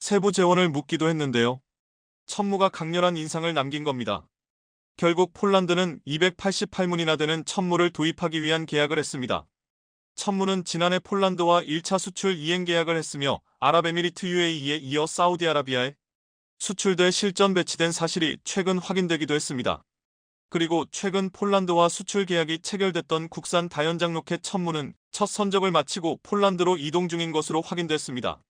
세부 재원을 묻기도 했는데요. 천무가 강렬한 인상을 남긴 겁니다. 결국 폴란드는 288문이나 되는 천무를 도입하기 위한 계약을 했습니다. 천무는 지난해 폴란드와 1차 수출 이행 계약을 했으며 아랍에미리트 UAE에 이어 사우디아라비아에 수출돼 실전 배치된 사실이 최근 확인되기도 했습니다. 그리고 최근 폴란드와 수출 계약이 체결됐던 국산 다연장 로켓 천무는 첫 선적을 마치고 폴란드로 이동 중인 것으로 확인됐습니다.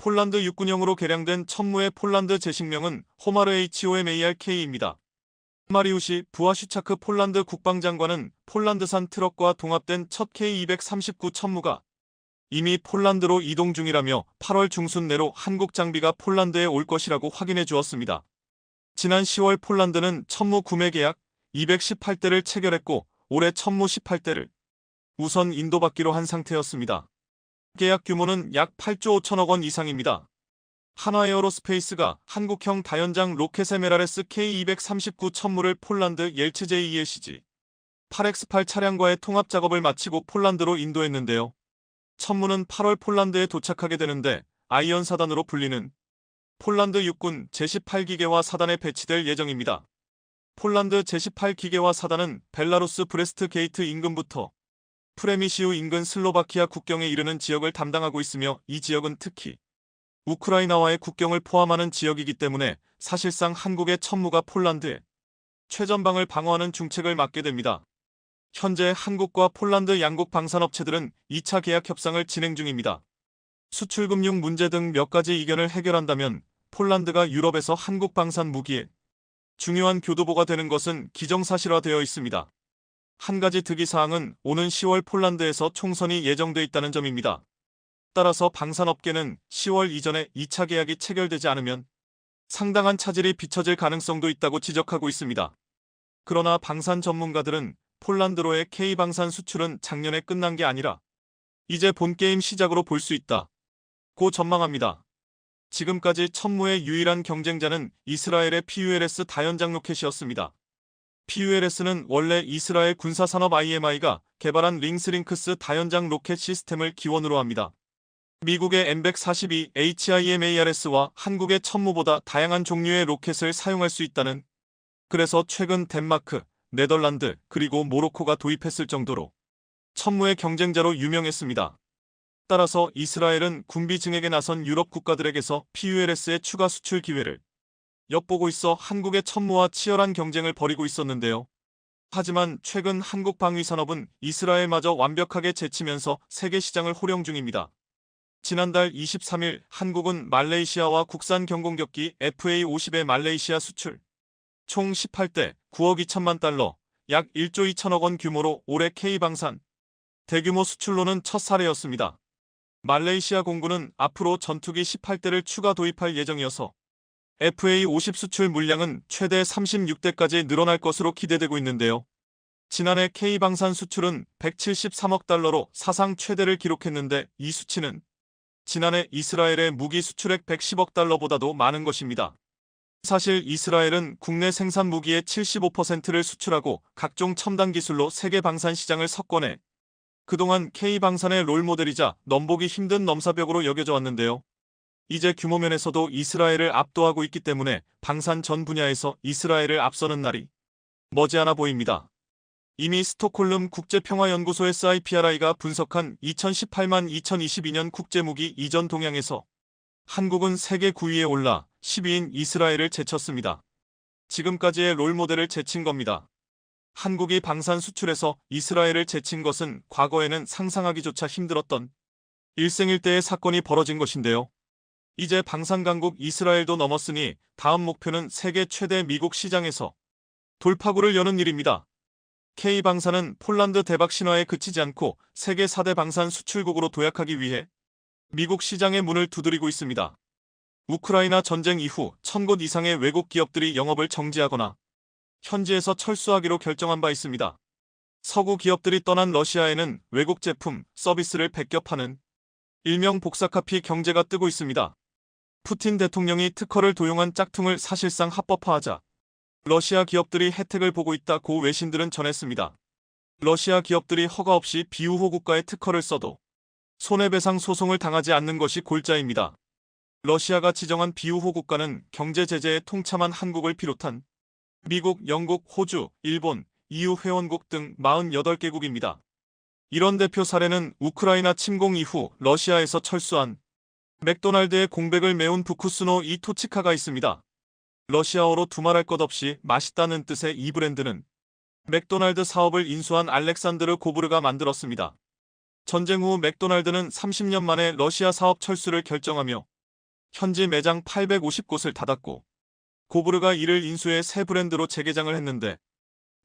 폴란드 육군용으로 개량된 천무의 폴란드 제식명은 호마르 HOMARK입니다. 마리우시 부아슈차크 폴란드 국방장관은 폴란드산 트럭과 동합된 첫 K239 천무가 이미 폴란드로 이동 중이라며 8월 중순 내로 한국 장비가 폴란드에 올 것이라고 확인해 주었습니다. 지난 10월 폴란드는 천무 구매 계약 218대를 체결했고 올해 천무 18대를 우선 인도받기로 한 상태였습니다. 계약 규모는 약 8조 5천억 원 이상입니다. 한화에어로스페이스가 한국형 다연장 로켓 에메라레스 K239 천무를 폴란드 옐츠 JELCG 8X8 차량과의 통합 작업을 마치고 폴란드로 인도했는데요. 천무는 8월 폴란드에 도착하게 되는데 아이언 사단으로 불리는 폴란드 육군 제18기계화 사단에 배치될 예정입니다. 폴란드 제18기계화 사단은 벨라루스 브레스트 게이트 인근부터 프레미시우 인근 슬로바키아 국경에 이르는 지역을 담당하고 있으며 이 지역은 특히 우크라이나와의 국경을 포함하는 지역이기 때문에 사실상 한국의 천무가 폴란드의 최전방을 방어하는 중책을 맡게 됩니다. 현재 한국과 폴란드 양국 방산업체들은 2차 계약 협상을 진행 중입니다. 수출금융 문제 등 몇 가지 이견을 해결한다면 폴란드가 유럽에서 한국 방산 무기에 중요한 교두보가 되는 것은 기정사실화되어 있습니다. 한 가지 특이사항은 오는 10월 폴란드에서 총선이 예정돼 있다는 점입니다. 따라서 방산업계는 10월 이전에 2차 계약이 체결되지 않으면 상당한 차질이 빚혀질 가능성도 있다고 지적하고 있습니다. 그러나 방산 전문가들은 폴란드로의 K방산 수출은 작년에 끝난 게 아니라 이제 본게임 시작으로 볼 수 있다고 전망합니다. 지금까지 천무의 유일한 경쟁자는 이스라엘의 PULS 다연장 로켓이었습니다. PULS는 원래 이스라엘 군사산업 IMI가 개발한 링스링크스 다연장 로켓 시스템을 기원으로 합니다. 미국의 M142 HIMARS와 한국의 천무보다 다양한 종류의 로켓을 사용할 수 있다는 그래서 최근 덴마크, 네덜란드 그리고 모로코가 도입했을 정도로 천무의 경쟁자로 유명했습니다. 따라서 이스라엘은 군비 증액에 나선 유럽 국가들에게서 PULS의 추가 수출 기회를 엿보고 있어 한국의 천무와 치열한 경쟁을 벌이고 있었는데요. 하지만 최근 한국 방위산업은 이스라엘마저 완벽하게 제치면서 세계 시장을 호령 중입니다. 지난달 23일 한국은 말레이시아와 국산 경공격기 FA-50의 말레이시아 수출 총 18대 9억 2천만 달러 약 1조 2천억 원 규모로 올해 K방산 대규모 수출로는 첫 사례였습니다. 말레이시아 공군은 앞으로 전투기 18대를 추가 도입할 예정이어서 FA-50 수출 물량은 최대 36대까지 늘어날 것으로 기대되고 있는데요. 지난해 K방산 수출은 173억 달러로 사상 최대를 기록했는데 이 수치는 지난해 이스라엘의 무기 수출액 110억 달러보다도 많은 것입니다. 사실 이스라엘은 국내 생산 무기의 75%를 수출하고 각종 첨단 기술로 세계 방산 시장을 석권해 그동안 K방산의 롤모델이자 넘보기 힘든 넘사벽으로 여겨져 왔는데요. 이제 규모면에서도 이스라엘을 압도하고 있기 때문에 방산 전 분야에서 이스라엘을 앞서는 날이 머지않아 보입니다. 이미 스톡홀름 국제평화연구소 SIPRI가 분석한 2018만 2022년 국제무기 이전 동향에서 한국은 세계 9위에 올라 10위인 이스라엘을 제쳤습니다. 지금까지의 롤모델을 제친 겁니다. 한국이 방산 수출에서 이스라엘을 제친 것은 과거에는 상상하기조차 힘들었던 일생일대의 사건이 벌어진 것인데요. 이제 방산 강국 이스라엘도 넘었으니 다음 목표는 세계 최대 미국 시장에서 돌파구를 여는 일입니다. K방산은 폴란드 대박 신화에 그치지 않고 세계 4대 방산 수출국으로 도약하기 위해 미국 시장의 문을 두드리고 있습니다. 우크라이나 전쟁 이후 1000곳 이상의 외국 기업들이 영업을 정지하거나 현지에서 철수하기로 결정한 바 있습니다. 서구 기업들이 떠난 러시아에는 외국 제품, 서비스를 베껴 파는 일명 복사카피 경제가 뜨고 있습니다. 푸틴 대통령이 특허를 도용한 짝퉁을 사실상 합법화하자 러시아 기업들이 혜택을 보고 있다고 외신들은 전했습니다. 러시아 기업들이 허가 없이 비우호 국가의 특허를 써도 손해배상 소송을 당하지 않는 것이 골자입니다. 러시아가 지정한 비우호 국가는 경제 제재에 통참한 한국을 비롯한 미국, 영국, 호주, 일본, EU 회원국 등 48개국입니다. 이런 대표 사례는 우크라이나 침공 이후 러시아에서 철수한 맥도날드의 공백을 메운 부쿠스노 이토치카가 있습니다. 러시아어로 두말할 것 없이 맛있다는 뜻의 이 브랜드는 맥도날드 사업을 인수한 알렉산드르 고브르가 만들었습니다. 전쟁 후 맥도날드는 30년 만에 러시아 사업 철수를 결정하며 현지 매장 850곳을 닫았고 고브르가 이를 인수해 새 브랜드로 재개장을 했는데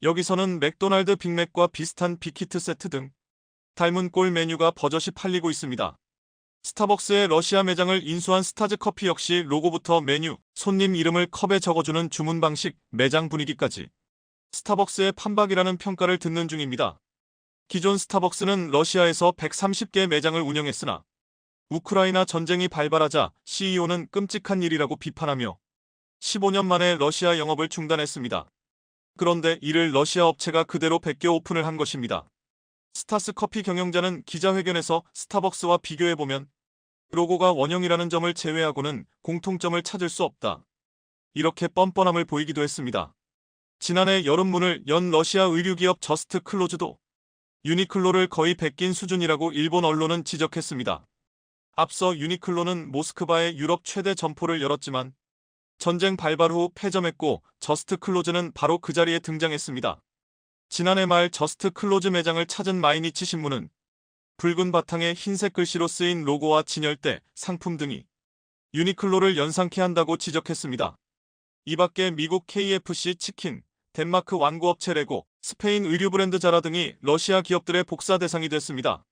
여기서는 맥도날드 빅맥과 비슷한 빅히트 세트 등 닮은 꼴 메뉴가 버젓이 팔리고 있습니다. 스타벅스의 러시아 매장을 인수한 스타즈 커피 역시 로고부터 메뉴, 손님 이름을 컵에 적어주는 주문 방식, 매장 분위기까지 스타벅스의 판박이라는 평가를 듣는 중입니다. 기존 스타벅스는 러시아에서 130개 매장을 운영했으나 우크라이나 전쟁이 발발하자 CEO는 끔찍한 일이라고 비판하며 15년 만에 러시아 영업을 중단했습니다. 그런데 이를 러시아 업체가 그대로 베껴 오픈을 한 것입니다. 스타스 커피 경영자는 기자회견에서 스타벅스와 비교해보면 로고가 원형이라는 점을 제외하고는 공통점을 찾을 수 없다. 이렇게 뻔뻔함을 보이기도 했습니다. 지난해 여름 문을 연 러시아 의류기업 저스트 클로즈도 유니클로를 거의 베낀 수준이라고 일본 언론은 지적했습니다. 앞서 유니클로는 모스크바에 유럽 최대 점포를 열었지만 전쟁 발발 후 폐점했고 저스트 클로즈는 바로 그 자리에 등장했습니다. 지난해 말 저스트 클로즈 매장을 찾은 마이니치 신문은 붉은 바탕에 흰색 글씨로 쓰인 로고와 진열대, 상품 등이 유니클로를 연상케 한다고 지적했습니다. 이 밖에 미국 KFC 치킨, 덴마크 완구업체 레고, 스페인 의류 브랜드 자라 등이 러시아 기업들의 복사 대상이 됐습니다.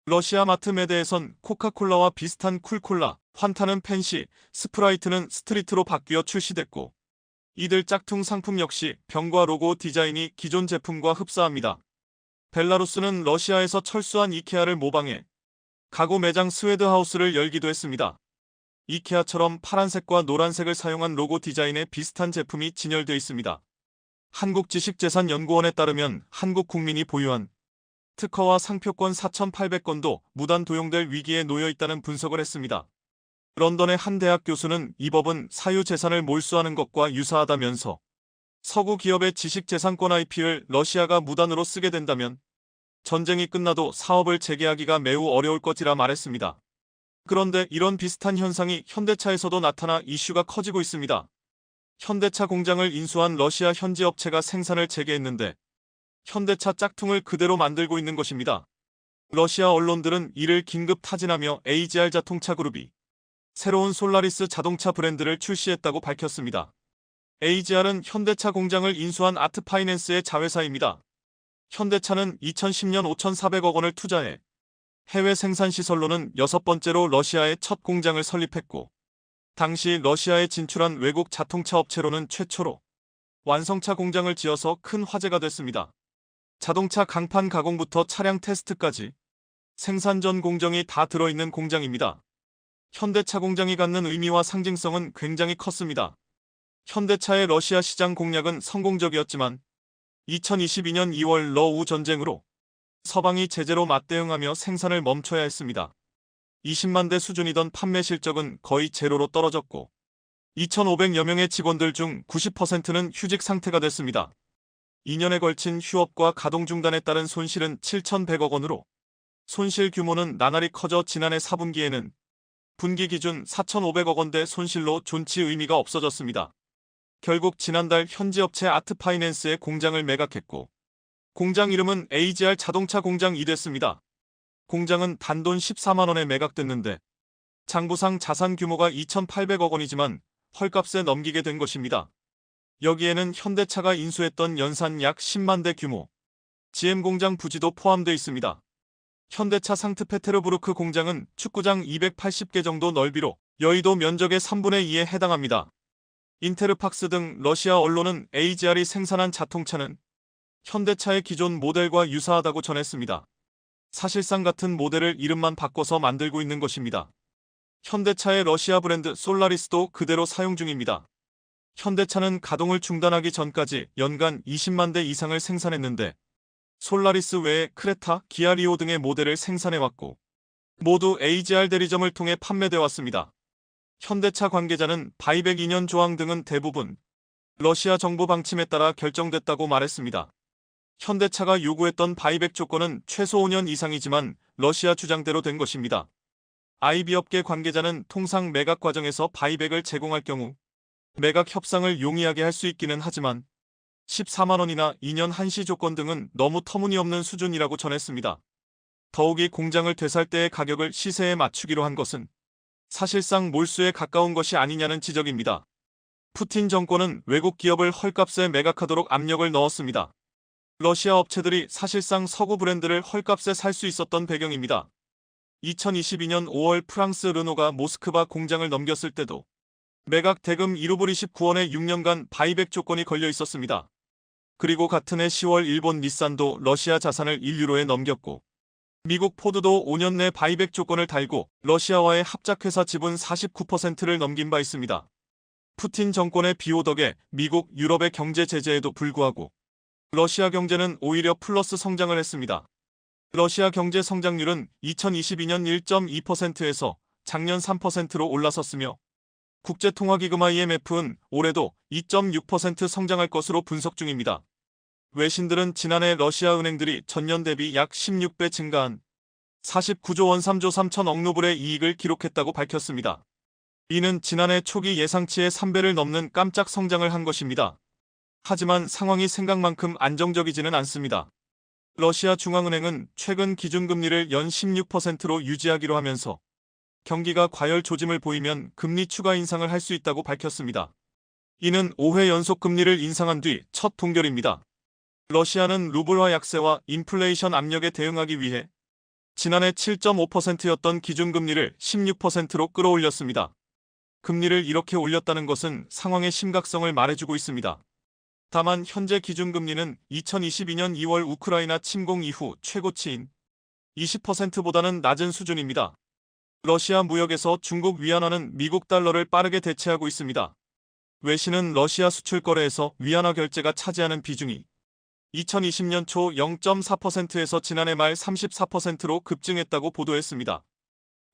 러시아 마트 매대에선 코카콜라와 비슷한 쿨콜라, 환타는 펜시, 스프라이트는 스트리트로 바뀌어 출시됐고 이들 짝퉁 상품 역시 병과 로고 디자인이 기존 제품과 흡사합니다. 벨라루스는 러시아에서 철수한 이케아를 모방해 가구 매장 스웨드하우스를 열기도 했습니다. 이케아처럼 파란색과 노란색을 사용한 로고 디자인의 비슷한 제품이 진열되어 있습니다. 한국지식재산연구원에 따르면 한국 국민이 보유한 특허와 상표권 4,800건도 무단 도용될 위기에 놓여 있다는 분석을 했습니다. 런던의 한 대학 교수는 이 법은 사유재산을 몰수하는 것과 유사하다면서 서구 기업의 지식재산권 IP를 러시아가 무단으로 쓰게 된다면 전쟁이 끝나도 사업을 재개하기가 매우 어려울 것이라 말했습니다. 그런데 이런 비슷한 현상이 현대차에서도 나타나 이슈가 커지고 있습니다. 현대차 공장을 인수한 러시아 현지 업체가 생산을 재개했는데 현대차 짝퉁을 그대로 만들고 있는 것입니다. 러시아 언론들은 이를 긴급 타진하며 AGR 자동차 그룹이 새로운 솔라리스 자동차 브랜드를 출시했다고 밝혔습니다. AGR은 현대차 공장을 인수한 아트파이낸스의 자회사입니다. 현대차는 2010년 5,400억 원을 투자해 해외 생산시설로는 6번째로 러시아의 첫 공장을 설립했고 당시 러시아에 진출한 외국 자동차 업체로는 최초로 완성차 공장을 지어서 큰 화제가 됐습니다. 자동차 강판 가공부터 차량 테스트까지 생산 전 공정이 다 들어있는 공장입니다. 현대차 공장이 갖는 의미와 상징성은 굉장히 컸습니다. 현대차의 러시아 시장 공략은 성공적이었지만 2022년 2월 러우 전쟁으로 서방이 제재로 맞대응하며 생산을 멈춰야 했습니다. 20만 대 수준이던 판매 실적은 거의 제로로 떨어졌고 2,500여 명의 직원들 중 90%는 휴직 상태가 됐습니다. 2년에 걸친 휴업과 가동 중단에 따른 손실은 7,100억 원으로 손실 규모는 나날이 커져 지난해 4분기에는 분기 기준 4,500억 원대 손실로 존치 의미가 없어졌습니다. 결국 지난달 현지 업체 아트파이낸스의 공장을 매각했고 공장 이름은 AGR 자동차 공장이 됐습니다. 공장은 단돈 14만 원에 매각됐는데 장부상 자산 규모가 2,800억 원이지만 헐값에 넘기게 된 것입니다. 여기에는 현대차가 인수했던 연산 약 10만 대 규모 GM 공장 부지도 포함되어 있습니다. 현대차 상트페테르부르크 공장은 축구장 280개 정도 넓이로 여의도 면적의 3분의 2에 해당합니다. 인테르팍스 등 러시아 언론은 AGR이 생산한 자동차는 현대차의 기존 모델과 유사하다고 전했습니다. 사실상 같은 모델을 이름만 바꿔서 만들고 있는 것입니다. 현대차의 러시아 브랜드 솔라리스도 그대로 사용 중입니다. 현대차는 가동을 중단하기 전까지 연간 20만 대 이상을 생산했는데 솔라리스 외에 크레타, 기아 리오 등의 모델을 생산해왔고 모두 AGR 대리점을 통해 판매돼 왔습니다. 현대차 관계자는 바이백 2년 조항 등은 대부분 러시아 정부 방침에 따라 결정됐다고 말했습니다. 현대차가 요구했던 바이백 조건은 최소 5년 이상이지만 러시아 주장대로 된 것입니다. IB 업계 관계자는 통상 매각 과정에서 바이백을 제공할 경우 매각 협상을 용이하게 할 수 있기는 하지만 14만 원이나 2년 한시 조건 등은 너무 터무니없는 수준이라고 전했습니다. 더욱이 공장을 되살 때의 가격을 시세에 맞추기로 한 것은 사실상 몰수에 가까운 것이 아니냐는 지적입니다. 푸틴 정권은 외국 기업을 헐값에 매각하도록 압력을 넣었습니다. 러시아 업체들이 사실상 서구 브랜드를 헐값에 살 수 있었던 배경입니다. 2022년 5월 프랑스 르노가 모스크바 공장을 넘겼을 때도 매각 대금 1루블 29원에 6년간 바이백 조건이 걸려 있었습니다. 그리고 같은 해 10월 일본 닛산도 러시아 자산을 1유로에 넘겼고 미국 포드도 5년 내 바이백 조건을 달고 러시아와의 합작회사 지분 49%를 넘긴 바 있습니다. 푸틴 정권의 비호 덕에 미국, 유럽의 경제 제재에도 불구하고 러시아 경제는 오히려 플러스 성장을 했습니다. 러시아 경제 성장률은 2022년 1.2%에서 작년 3%로 올라섰으며 국제통화기금 IMF는 올해도 2.6% 성장할 것으로 분석 중입니다. 외신들은 지난해 러시아 은행들이 전년 대비 약 16배 증가한 49조 원 3조 3천억 루블의 이익을 기록했다고 밝혔습니다. 이는 지난해 초기 예상치의 3배를 넘는 깜짝 성장을 한 것입니다. 하지만 상황이 생각만큼 안정적이지는 않습니다. 러시아 중앙은행은 최근 기준금리를 연 16%로 유지하기로 하면서 경기가 과열 조짐을 보이면 금리 추가 인상을 할 수 있다고 밝혔습니다. 이는 5회 연속 금리를 인상한 뒤 첫 동결입니다. 러시아는 루블화 약세와 인플레이션 압력에 대응하기 위해 지난해 7.5%였던 기준금리를 16%로 끌어올렸습니다. 금리를 이렇게 올렸다는 것은 상황의 심각성을 말해주고 있습니다. 다만 현재 기준금리는 2022년 2월 우크라이나 침공 이후 최고치인 20%보다는 낮은 수준입니다. 러시아 무역에서 중국 위안화는 미국 달러를 빠르게 대체하고 있습니다. 외신은 러시아 수출 거래에서 위안화 결제가 차지하는 비중이 2020년 초 0.4%에서 지난해 말 34%로 급증했다고 보도했습니다.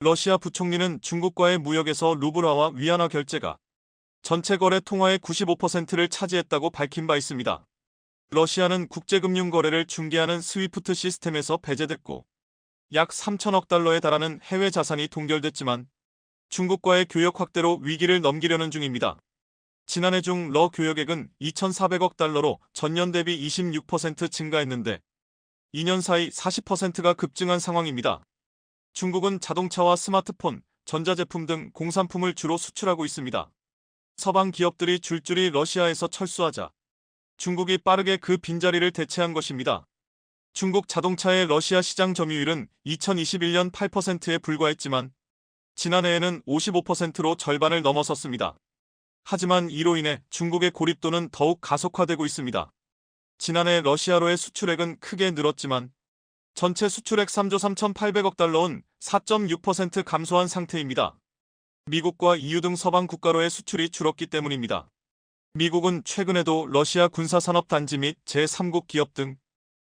러시아 부총리는 중국과의 무역에서 루블화와 위안화 결제가 전체 거래 통화의 95%를 차지했다고 밝힌 바 있습니다. 러시아는 국제금융 거래를 중개하는 스위프트 시스템에서 배제됐고 약 3천억 달러에 달하는 해외 자산이 동결됐지만 중국과의 교역 확대로 위기를 넘기려는 중입니다. 지난해 중 러 교역액은 2,400억 달러로 전년 대비 26% 증가했는데 2년 사이 40%가 급증한 상황입니다. 중국은 자동차와 스마트폰, 전자제품 등 공산품을 주로 수출하고 있습니다. 서방 기업들이 줄줄이 러시아에서 철수하자 중국이 빠르게 그 빈자리를 대체한 것입니다. 중국 자동차의 러시아 시장 점유율은 2021년 8%에 불과했지만 지난해에는 55%로 절반을 넘어섰습니다. 하지만 이로 인해 중국의 고립도는 더욱 가속화되고 있습니다. 지난해 러시아로의 수출액은 크게 늘었지만 전체 수출액 3조 3,800억 달러는 4.6% 감소한 상태입니다. 미국과 EU 등 서방 국가로의 수출이 줄었기 때문입니다. 미국은 최근에도 러시아 군사산업단지 및 제3국 기업 등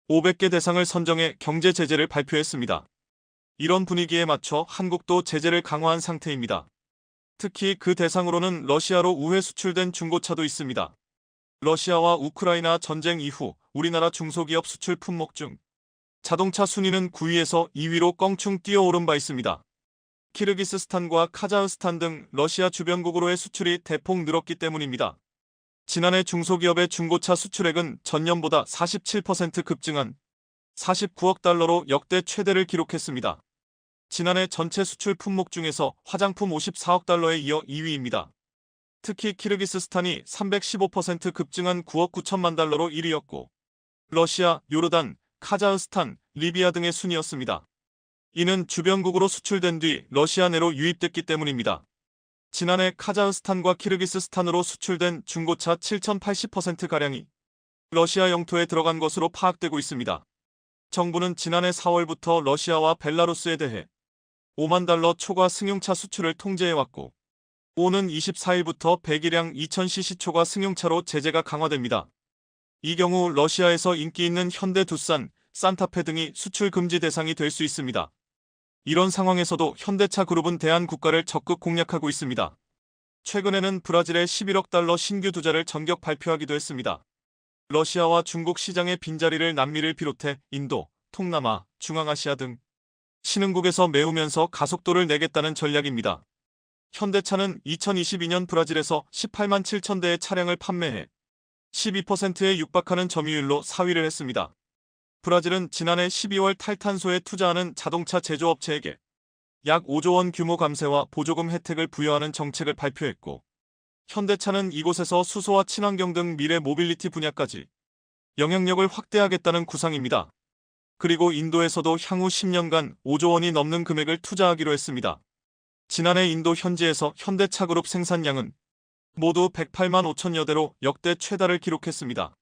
500개 대상을 선정해 경제 제재를 발표했습니다. 이런 분위기에 맞춰 한국도 제재를 강화한 상태입니다. 특히 그 대상으로는 러시아로 우회 수출된 중고차도 있습니다. 러시아와 우크라이나 전쟁 이후 우리나라 중소기업 수출 품목 중 자동차 순위는 9위에서 2위로 껑충 뛰어오른 바 있습니다. 키르기스스탄과 카자흐스탄 등 러시아 주변국으로의 수출이 대폭 늘었기 때문입니다. 지난해 중소기업의 중고차 수출액은 전년보다 47% 급증한 49억 달러로 역대 최대를 기록했습니다. 지난해 전체 수출 품목 중에서 화장품 54억 달러에 이어 2위입니다. 특히 키르기스스탄이 315% 급증한 9억 9천만 달러로 1위였고 러시아, 요르단, 카자흐스탄, 리비아 등의 순이었습니다. 이는 주변국으로 수출된 뒤 러시아 내로 유입됐기 때문입니다. 지난해 카자흐스탄과 키르기스스탄으로 수출된 중고차 7,080%가량이 러시아 영토에 들어간 것으로 파악되고 있습니다. 정부는 지난해 4월부터 러시아와 벨라루스에 대해 5만 달러 초과 승용차 수출을 통제해왔고, 오는 24일부터 배기량 2000cc 초과 승용차로 제재가 강화됩니다. 이 경우 러시아에서 인기 있는 현대 두산, 산타페 등이 수출 금지 대상이 될 수 있습니다. 이런 상황에서도 현대차 그룹은 대한국가를 적극 공략하고 있습니다. 최근에는 브라질에 11억 달러 신규 투자를 전격 발표하기도 했습니다. 러시아와 중국 시장의 빈자리를 남미를 비롯해 인도, 동남아, 중앙아시아 등 신흥국에서 메우면서 가속도를 내겠다는 전략입니다. 현대차는 2022년 브라질에서 18만 7천 대의 차량을 판매해 12%에 육박하는 점유율로 4위를 했습니다. 브라질은 지난해 12월 탈탄소에 투자하는 자동차 제조업체에게 약 5조 원 규모 감세와 보조금 혜택을 부여하는 정책을 발표했고, 현대차는 이곳에서 수소와 친환경 등 미래 모빌리티 분야까지 영향력을 확대하겠다는 구상입니다. 그리고 인도에서도 향후 10년간 5조 원이 넘는 금액을 투자하기로 했습니다. 지난해 인도 현지에서 현대차 그룹 생산량은 모두 108만 5천여 대로 역대 최다를 기록했습니다.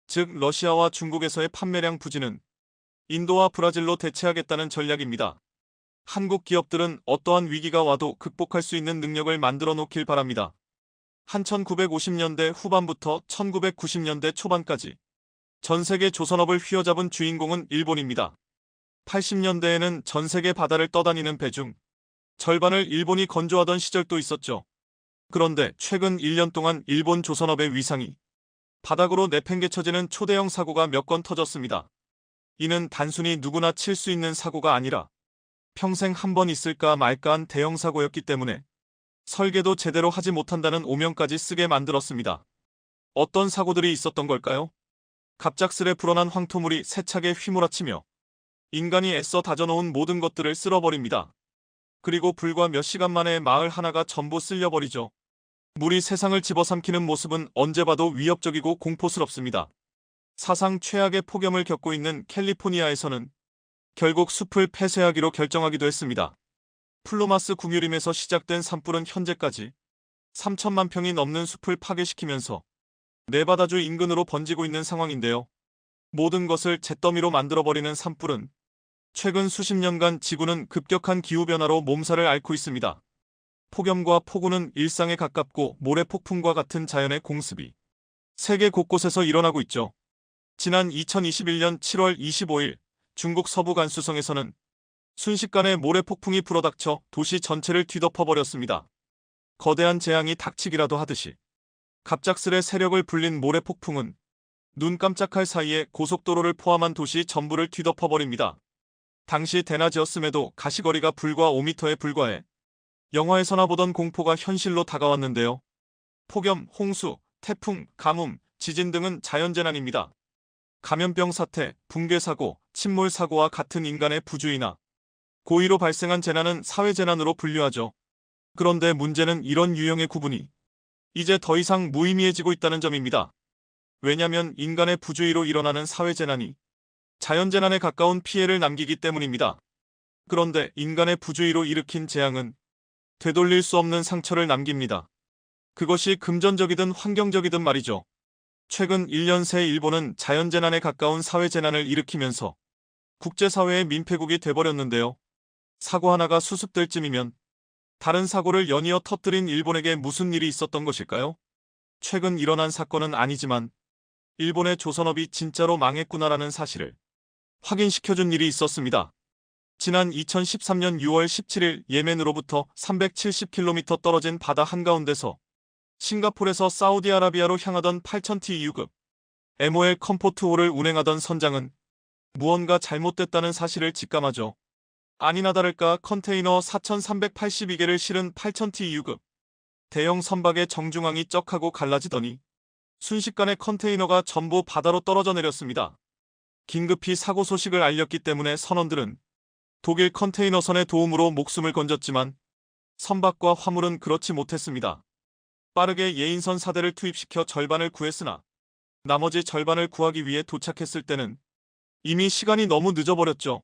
즉 러시아와 중국에서의 판매량 부진은 인도와 브라질로 대체하겠다는 전략입니다. 한국 기업들은 어떠한 위기가 와도 극복할 수 있는 능력을 만들어 놓길 바랍니다. 한 1950년대 후반부터 1990년대 초반까지 전 세계 조선업을 휘어잡은 주인공은 일본입니다. 80년대에는 전 세계 바다를 떠다니는 배 중 절반을 일본이 건조하던 시절도 있었죠. 그런데 최근 1년 동안 일본 조선업의 위상이 바닥으로 내팽개쳐지는 초대형 사고가 몇 건 터졌습니다. 이는 단순히 누구나 칠 수 있는 사고가 아니라 평생 한 번 있을까 말까한 대형 사고였기 때문에 설계도 제대로 하지 못한다는 오명까지 쓰게 만들었습니다. 어떤 사고들이 있었던 걸까요? 갑작스레 불어난 황토물이 세차게 휘몰아치며 인간이 애써 다져놓은 모든 것들을 쓸어버립니다. 그리고 불과 몇 시간 만에 마을 하나가 전부 쓸려버리죠. 물이 세상을 집어삼키는 모습은 언제 봐도 위협적이고 공포스럽습니다. 사상 최악의 폭염을 겪고 있는 캘리포니아에서는 결국 숲을 폐쇄하기로 결정하기도 했습니다. 플로마스 궁유림에서 시작된 산불은 현재까지 3천만 평이 넘는 숲을 파괴시키면서 네바다주 인근으로 번지고 있는 상황인데요. 모든 것을 잿더미로 만들어버리는 산불은 최근 수십 년간 지구는 급격한 기후변화로 몸살을 앓고 있습니다. 폭염과 폭우는 일상에 가깝고 모래폭풍과 같은 자연의 공습이 세계 곳곳에서 일어나고 있죠. 지난 2021년 7월 25일 중국 서부 간수성에서는 순식간에 모래폭풍이 불어닥쳐 도시 전체를 뒤덮어버렸습니다. 거대한 재앙이 닥치기라도 하듯이 갑작스레 세력을 불린 모래폭풍은 눈 깜짝할 사이에 고속도로를 포함한 도시 전부를 뒤덮어버립니다. 당시 대낮이었음에도 가시거리가 불과 5m에 불과해 영화에서나 보던 공포가 현실로 다가왔는데요. 폭염, 홍수, 태풍, 가뭄, 지진 등은 자연재난입니다. 감염병 사태, 붕괴 사고, 침몰 사고와 같은 인간의 부주의나 고의로 발생한 재난은 사회재난으로 분류하죠. 그런데 문제는 이런 유형의 구분이 이제 더 이상 무의미해지고 있다는 점입니다. 왜냐하면 인간의 부주의로 일어나는 사회재난이 자연재난에 가까운 피해를 남기기 때문입니다. 그런데 인간의 부주의로 일으킨 재앙은 되돌릴 수 없는 상처를 남깁니다. 그것이 금전적이든 환경적이든 말이죠. 최근 1년 새 일본은 자연재난에 가까운 사회재난을 일으키면서 국제사회의 민폐국이 돼버렸는데요. 사고 하나가 수습될 쯤이면 다른 사고를 연이어 터뜨린 일본에게 무슨 일이 있었던 것일까요? 최근 일어난 사건은 아니지만 일본의 조선업이 진짜로 망했구나라는 사실을 확인시켜준 일이 있었습니다. 지난 2013년 6월 17일 예멘으로부터 370km 떨어진 바다 한가운데서 싱가포르에서 사우디아라비아로 향하던 8000TEU급 MOL 컴포트호를 운행하던 선장은 무언가 잘못됐다는 사실을 직감하죠. 아니나 다를까 컨테이너 4382개를 실은 8000TEU급 대형 선박의 정중앙이 쩍하고 갈라지더니 순식간에 컨테이너가 전부 바다로 떨어져 내렸습니다. 긴급히 사고 소식을 알렸기 때문에 선원들은 독일 컨테이너선의 도움으로 목숨을 건졌지만 선박과 화물은 그렇지 못했습니다. 빠르게 예인선 사대를 투입시켜 절반을 구했으나 나머지 절반을 구하기 위해 도착했을 때는 이미 시간이 너무 늦어버렸죠.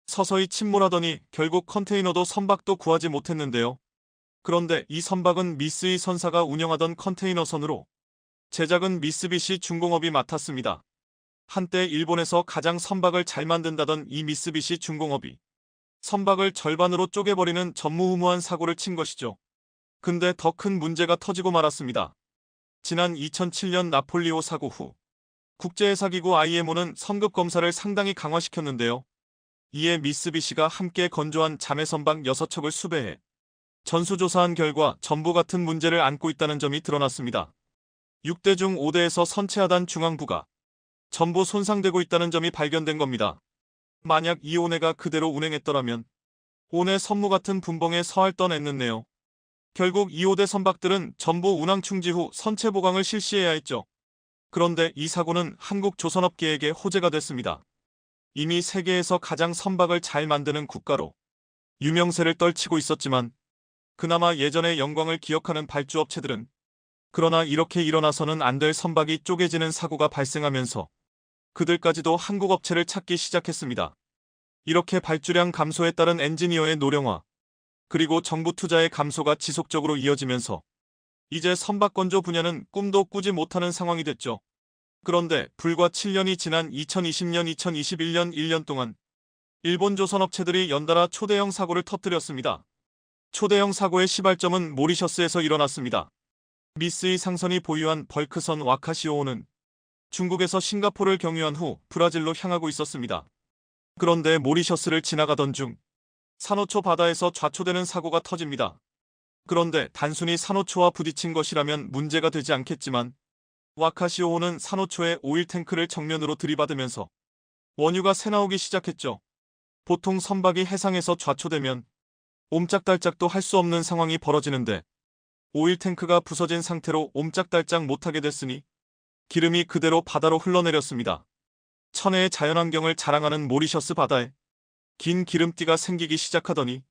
서서히 침몰하더니 결국 컨테이너도 선박도 구하지 못했는데요. 그런데 이 선박은 미쓰이 선사가 운영하던 컨테이너선으로 제작은 미쓰비시 중공업이 맡았습니다. 한때 일본에서 가장 선박을 잘 만든다던 이 미쓰비시 중공업이 선박을 절반으로 쪼개버리는 전무후무한 사고를 친 것이죠. 근데 더 큰 문제가 터지고 말았습니다. 지난 2007년 나폴리오 사고 후 국제해사기구 IMO는 성급 검사를 상당히 강화시켰는데요. 이에 미쓰비시가 함께 건조한 자매 선박 6척을 수배해 전수조사한 결과 전부 같은 문제를 안고 있다는 점이 드러났습니다. 6대 중 5대에서 선체하단 중앙부가 전부 손상되고 있다는 점이 발견된 겁니다. 만약 이 온해가 그대로 운행했더라면 온해 선무 같은 분봉에 서할 뻔했는데요. 결국 2호대 선박들은 전부 운항 충지 후 선체 보강을 실시해야 했죠. 그런데 이 사고는 한국 조선업계에게 호재가 됐습니다. 이미 세계에서 가장 선박을 잘 만드는 국가로 유명세를 떨치고 있었지만 그나마 예전의 영광을 기억하는 발주업체들은 그러나 이렇게 일어나서는 안 될 선박이 쪼개지는 사고가 발생하면서 그들까지도 한국 업체를 찾기 시작했습니다. 이렇게 발주량 감소에 따른 엔지니어의 노령화, 그리고 정부 투자의 감소가 지속적으로 이어지면서 이제 선박 건조 분야는 꿈도 꾸지 못하는 상황이 됐죠. 그런데 불과 7년이 지난 2020년, 2021년 1년 동안 일본 조선업체들이 연달아 초대형 사고를 터뜨렸습니다. 초대형 사고의 시발점은 모리셔스에서 일어났습니다. 미쓰이 상선이 보유한 벌크선 와카시오호는 중국에서 싱가포르를 경유한 후 브라질로 향하고 있었습니다. 그런데 모리셔스를 지나가던 중 산호초 바다에서 좌초되는 사고가 터집니다. 그런데 단순히 산호초와 부딪힌 것이라면 문제가 되지 않겠지만 와카시오호는 산호초의 오일 탱크를 정면으로 들이받으면서 원유가 새나오기 시작했죠. 보통 선박이 해상에서 좌초되면 옴짝달짝도 할 수 없는 상황이 벌어지는데 오일 탱크가 부서진 상태로 옴짝달짝 못하게 됐으니 기름이 그대로 바다로 흘러내렸습니다. 천혜의 자연환경을 자랑하는 모리셔스 바다에 긴 기름띠가 생기기 시작하더니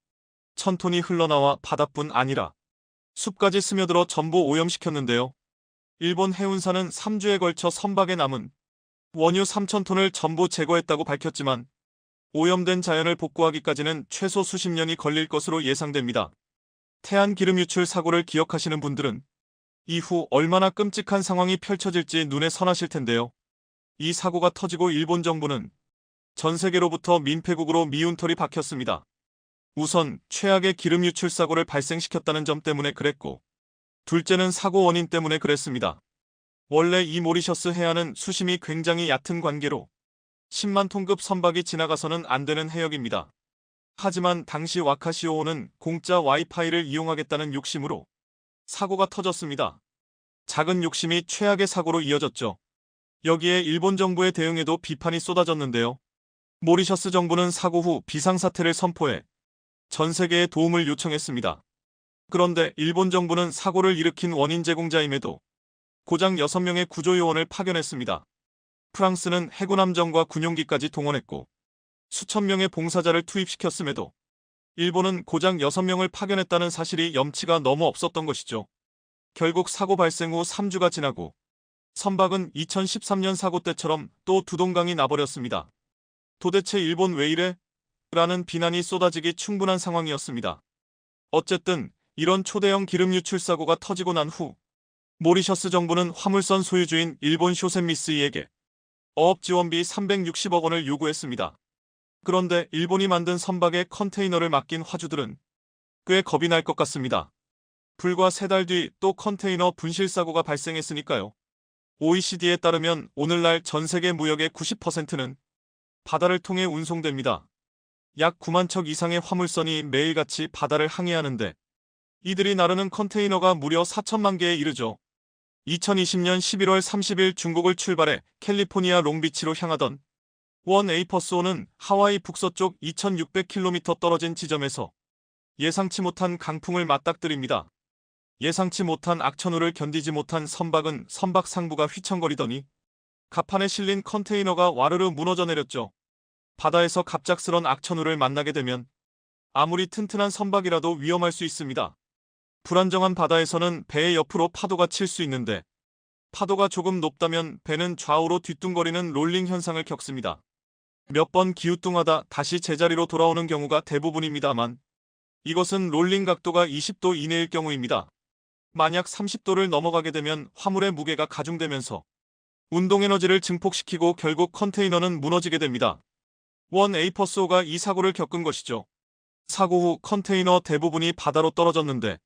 1000톤이 흘러나와 바다뿐 아니라 숲까지 스며들어 전부 오염시켰는데요. 일본 해운사는 3주에 걸쳐 선박에 남은 원유 3000톤을 전부 제거했다고 밝혔지만 오염된 자연을 복구하기까지는 최소 수십 년이 걸릴 것으로 예상됩니다. 태안 기름 유출 사고를 기억하시는 분들은 이후 얼마나 끔찍한 상황이 펼쳐질지 눈에 선하실 텐데요. 이 사고가 터지고 일본 정부는 전 세계로부터 민폐국으로 미운털이 박혔습니다. 우선 최악의 기름 유출 사고를 발생시켰다는 점 때문에 그랬고, 둘째는 사고 원인 때문에 그랬습니다. 원래 이 모리셔스 해안은 수심이 굉장히 얕은 관계로 10만 톤급 선박이 지나가서는 안 되는 해역입니다. 하지만 당시 와카시오호는 공짜 와이파이를 이용하겠다는 욕심으로 사고가 터졌습니다. 작은 욕심이 최악의 사고로 이어졌죠. 여기에 일본 정부의 대응에도 비판이 쏟아졌는데요. 모리셔스 정부는 사고 후 비상사태를 선포해 전 세계에 도움을 요청했습니다. 그런데 일본 정부는 사고를 일으킨 원인 제공자임에도 고작 6명의 구조요원을 파견했습니다. 프랑스는 해군함정과 군용기까지 동원했고 수천 명의 봉사자를 투입시켰음에도 일본은 고작 6명을 파견했다는 사실이 염치가 너무 없었던 것이죠. 결국 사고 발생 후 3주가 지나고 선박은 2013년 사고 때처럼 또 두동강이 나버렸습니다. 도대체 일본 왜 이래? 라는 비난이 쏟아지기 충분한 상황이었습니다. 어쨌든 이런 초대형 기름 유출 사고가 터지고 난 후 모리셔스 정부는 화물선 소유주인 일본 쇼센미쓰이에게 어업 지원비 360억 원을 요구했습니다. 그런데 일본이 만든 선박에 컨테이너를 맡긴 화주들은 꽤 겁이 날 것 같습니다. 불과 3달 뒤 또 컨테이너 분실 사고가 발생했으니까요. OECD에 따르면 오늘날 전 세계 무역의 90%는 바다를 통해 운송됩니다. 약 9만 척 이상의 화물선이 매일같이 바다를 항해하는데 이들이 나르는 컨테이너가 무려 4천만 개에 이르죠. 2020년 11월 30일 중국을 출발해 캘리포니아 롱비치로 향하던 원 에이퍼스호는 하와이 북서쪽 2600km 떨어진 지점에서 예상치 못한 강풍을 맞닥뜨립니다. 예상치 못한 악천후를 견디지 못한 선박은 선박 상부가 휘청거리더니 갑판에 실린 컨테이너가 와르르 무너져 내렸죠. 바다에서 갑작스런 악천후를 만나게 되면 아무리 튼튼한 선박이라도 위험할 수 있습니다. 불안정한 바다에서는 배의 옆으로 파도가 칠 수 있는데 파도가 조금 높다면 배는 좌우로 뒤뚱거리는 롤링 현상을 겪습니다. 몇 번 기우뚱하다 다시 제자리로 돌아오는 경우가 대부분입니다만 이것은 롤링 각도가 20도 이내일 경우입니다. 만약 30도를 넘어가게 되면 화물의 무게가 가중되면서 운동 에너지를 증폭시키고 결국 컨테이너는 무너지게 됩니다. 원 에이퍼스호가 이 사고를 겪은 것이죠. 사고 후 컨테이너 대부분이 바다로 떨어졌는데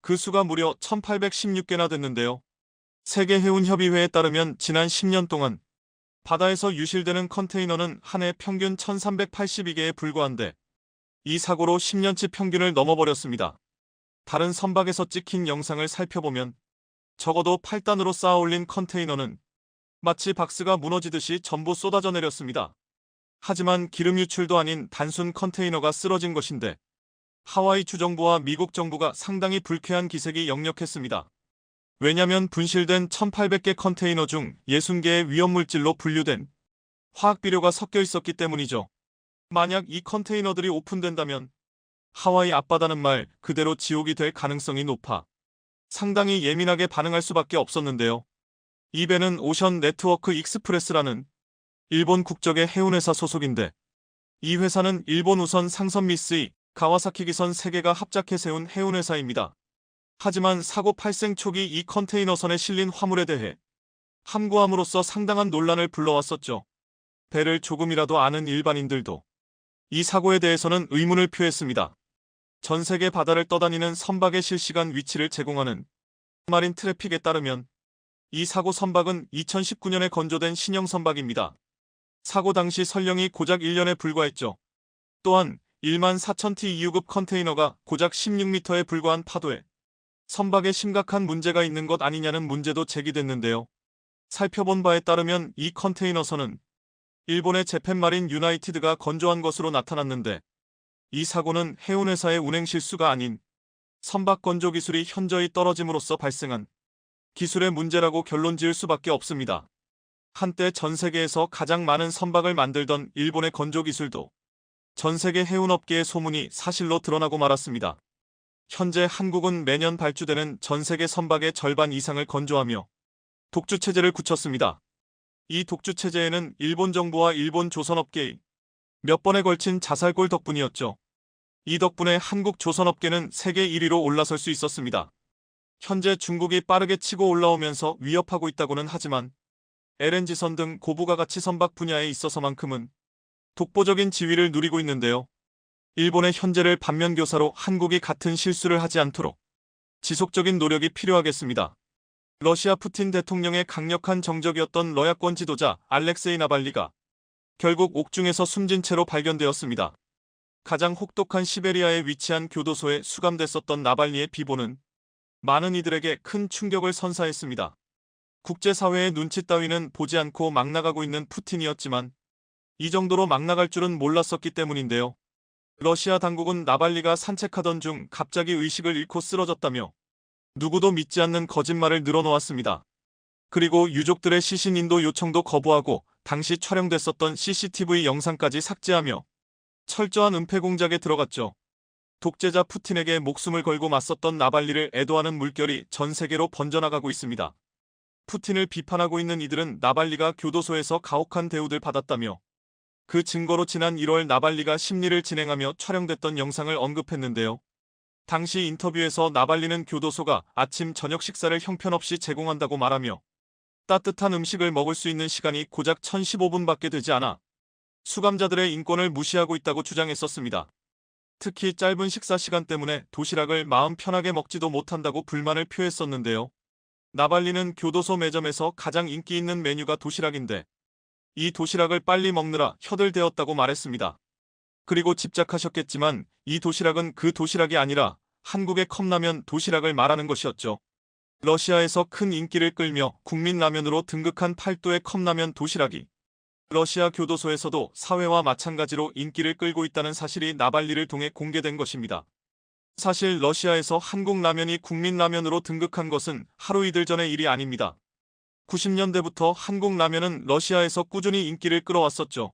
그 수가 무려 1816개나 됐는데요. 세계해운협의회에 따르면 지난 10년 동안 바다에서 유실되는 컨테이너는 한 해 평균 1382개에 불과한데 이 사고로 10년치 평균을 넘어버렸습니다. 다른 선박에서 찍힌 영상을 살펴보면 적어도 8단으로 쌓아 올린 컨테이너는 마치 박스가 무너지듯이 전부 쏟아져 내렸습니다. 하지만 기름 유출도 아닌 단순 컨테이너가 쓰러진 것인데 하와이 주정부와 미국 정부가 상당히 불쾌한 기색이 역력했습니다. 왜냐면 분실된 1800개 컨테이너 중 60개의 위험물질로 분류된 화학비료가 섞여 있었기 때문이죠. 만약 이 컨테이너들이 오픈된다면 하와이 앞바다는 말 그대로 지옥이 될 가능성이 높아 상당히 예민하게 반응할 수밖에 없었는데요. 이 배는 오션 네트워크 익스프레스라는 일본 국적의 해운회사 소속인데 이 회사는 일본 우선 상선 미쓰이, 가와사키 기선 3개가 합작해 세운 해운회사입니다. 하지만 사고 발생 초기 이 컨테이너선에 실린 화물에 대해 함구함으로써 상당한 논란을 불러왔었죠. 배를 조금이라도 아는 일반인들도 이 사고에 대해서는 의문을 표했습니다. 전 세계 바다를 떠다니는 선박의 실시간 위치를 제공하는 마린 트래픽에 따르면 이 사고 선박은 2019년에 건조된 신형 선박입니다. 사고 당시 선령이 고작 1년에 불과했죠. 또한 14,000T EU급 컨테이너가 고작 16m에 불과한 파도에 선박에 심각한 문제가 있는 것 아니냐는 문제도 제기됐는데요. 살펴본 바에 따르면 이 컨테이너선은 일본의 재팬마린 유나이티드가 건조한 것으로 나타났는데 이 사고는 해운회사의 운행 실수가 아닌 선박 건조 기술이 현저히 떨어짐으로써 발생한 기술의 문제라고 결론 지을 수밖에 없습니다. 한때 전 세계에서 가장 많은 선박을 만들던 일본의 건조 기술도 전 세계 해운업계의 소문이 사실로 드러나고 말았습니다. 현재 한국은 매년 발주되는 전 세계 선박의 절반 이상을 건조하며 독주체제를 굳혔습니다. 이 독주체제에는 일본 정부와 일본 조선업계의 몇 번에 걸친 자살골 덕분이었죠. 이 덕분에 한국 조선업계는 세계 1위로 올라설 수 있었습니다. 현재 중국이 빠르게 치고 올라오면서 위협하고 있다고는 하지만 LNG선 등 고부가가치 선박 분야에 있어서만큼은 독보적인 지위를 누리고 있는데요. 일본의 현재를 반면교사로 한국이 같은 실수를 하지 않도록 지속적인 노력이 필요하겠습니다. 러시아 푸틴 대통령의 강력한 정적이었던 러야권 지도자 알렉세이 나발리가 결국 옥중에서 숨진 채로 발견되었습니다. 가장 혹독한 시베리아에 위치한 교도소에 수감됐었던 나발리의 비보는 많은 이들에게 큰 충격을 선사했습니다. 국제사회의 눈치 따위는 보지 않고 막 나가고 있는 푸틴이었지만 이 정도로 막 나갈 줄은 몰랐었기 때문인데요. 러시아 당국은 나발리가 산책하던 중 갑자기 의식을 잃고 쓰러졌다며 누구도 믿지 않는 거짓말을 늘어놓았습니다. 그리고 유족들의 시신 인도 요청도 거부하고 당시 촬영됐었던 CCTV 영상까지 삭제하며 철저한 은폐 공작에 들어갔죠. 독재자 푸틴에게 목숨을 걸고 맞섰던 나발리를 애도하는 물결이 전 세계로 번져나가고 있습니다. 푸틴을 비판하고 있는 이들은 나발리가 교도소에서 가혹한 대우를 받았다며 그 증거로 지난 1월 나발리가 심리를 진행하며 촬영됐던 영상을 언급했는데요. 당시 인터뷰에서 나발리는 교도소가 아침 저녁 식사를 형편없이 제공한다고 말하며 따뜻한 음식을 먹을 수 있는 시간이 고작 1015분밖에 되지 않아 수감자들의 인권을 무시하고 있다고 주장했었습니다. 특히 짧은 식사 시간 때문에 도시락을 마음 편하게 먹지도 못한다고 불만을 표했었는데요. 나발리는 교도소 매점에서 가장 인기 있는 메뉴가 도시락인데 이 도시락을 빨리 먹느라 혀들대었다고 말했습니다. 그리고 짐작하셨겠지만 이 도시락은 그 도시락이 아니라 한국의 컵라면 도시락을 말하는 것이었죠. 러시아에서 큰 인기를 끌며 국민라면으로 등극한 팔도의 컵라면 도시락이 러시아 교도소에서도 사회와 마찬가지로 인기를 끌고 있다는 사실이 나발리를 통해 공개된 것입니다. 사실 러시아에서 한국 라면이 국민라면으로 등극한 것은 하루 이틀 전의 일이 아닙니다. 90년대부터 한국 라면은 러시아에서 꾸준히 인기를 끌어왔었죠.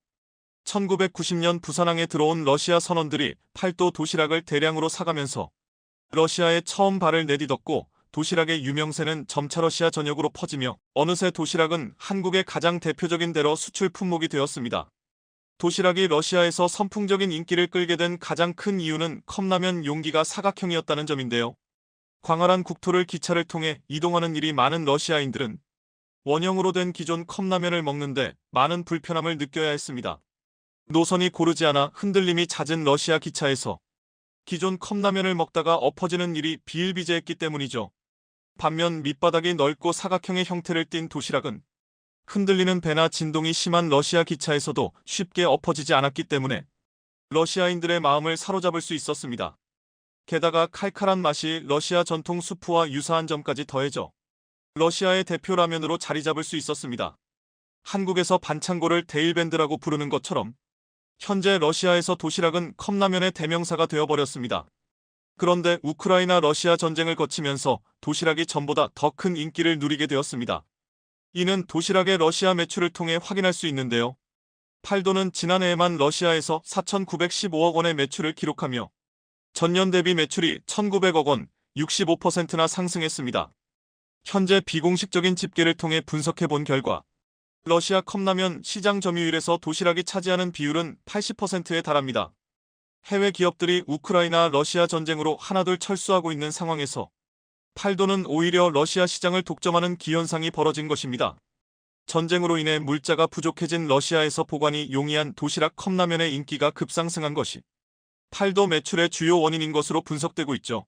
1990년 부산항에 들어온 러시아 선원들이 팔도 도시락을 대량으로 사가면서 러시아에 처음 발을 내딛었고 도시락의 유명세는 점차 러시아 전역으로 퍼지며 어느새 도시락은 한국의 가장 대표적인 대로 수출 품목이 되었습니다. 도시락이 러시아에서 선풍적인 인기를 끌게 된 가장 큰 이유는 컵라면 용기가 사각형이었다는 점인데요. 광활한 국토를 기차를 통해 이동하는 일이 많은 러시아인들은 원형으로 된 기존 컵라면을 먹는데 많은 불편함을 느껴야 했습니다. 노선이 고르지 않아 흔들림이 잦은 러시아 기차에서 기존 컵라면을 먹다가 엎어지는 일이 비일비재했기 때문이죠. 반면 밑바닥이 넓고 사각형의 형태를 띤 도시락은 흔들리는 배나 진동이 심한 러시아 기차에서도 쉽게 엎어지지 않았기 때문에 러시아인들의 마음을 사로잡을 수 있었습니다. 게다가 칼칼한 맛이 러시아 전통 수프와 유사한 점까지 더해져 러시아의 대표 라면으로 자리 잡을 수 있었습니다. 한국에서 반창고를 데일밴드라고 부르는 것처럼 현재 러시아에서 도시락은 컵라면의 대명사가 되어버렸습니다. 그런데 우크라이나 러시아 전쟁을 거치면서 도시락이 전보다 더 큰 인기를 누리게 되었습니다. 이는 도시락의 러시아 매출을 통해 확인할 수 있는데요. 팔도는 지난해에만 러시아에서 4,915억 원의 매출을 기록하며 전년 대비 매출이 1,900억 원, 65%나 상승했습니다. 현재 비공식적인 집계를 통해 분석해 본 결과 러시아 컵라면 시장 점유율에서 도시락이 차지하는 비율은 80%에 달합니다. 해외 기업들이 우크라이나 러시아 전쟁으로 하나둘 철수하고 있는 상황에서 팔도는 오히려 러시아 시장을 독점하는 기현상이 벌어진 것입니다. 전쟁으로 인해 물자가 부족해진 러시아에서 보관이 용이한 도시락 컵라면의 인기가 급상승한 것이 팔도 매출의 주요 원인인 것으로 분석되고 있죠.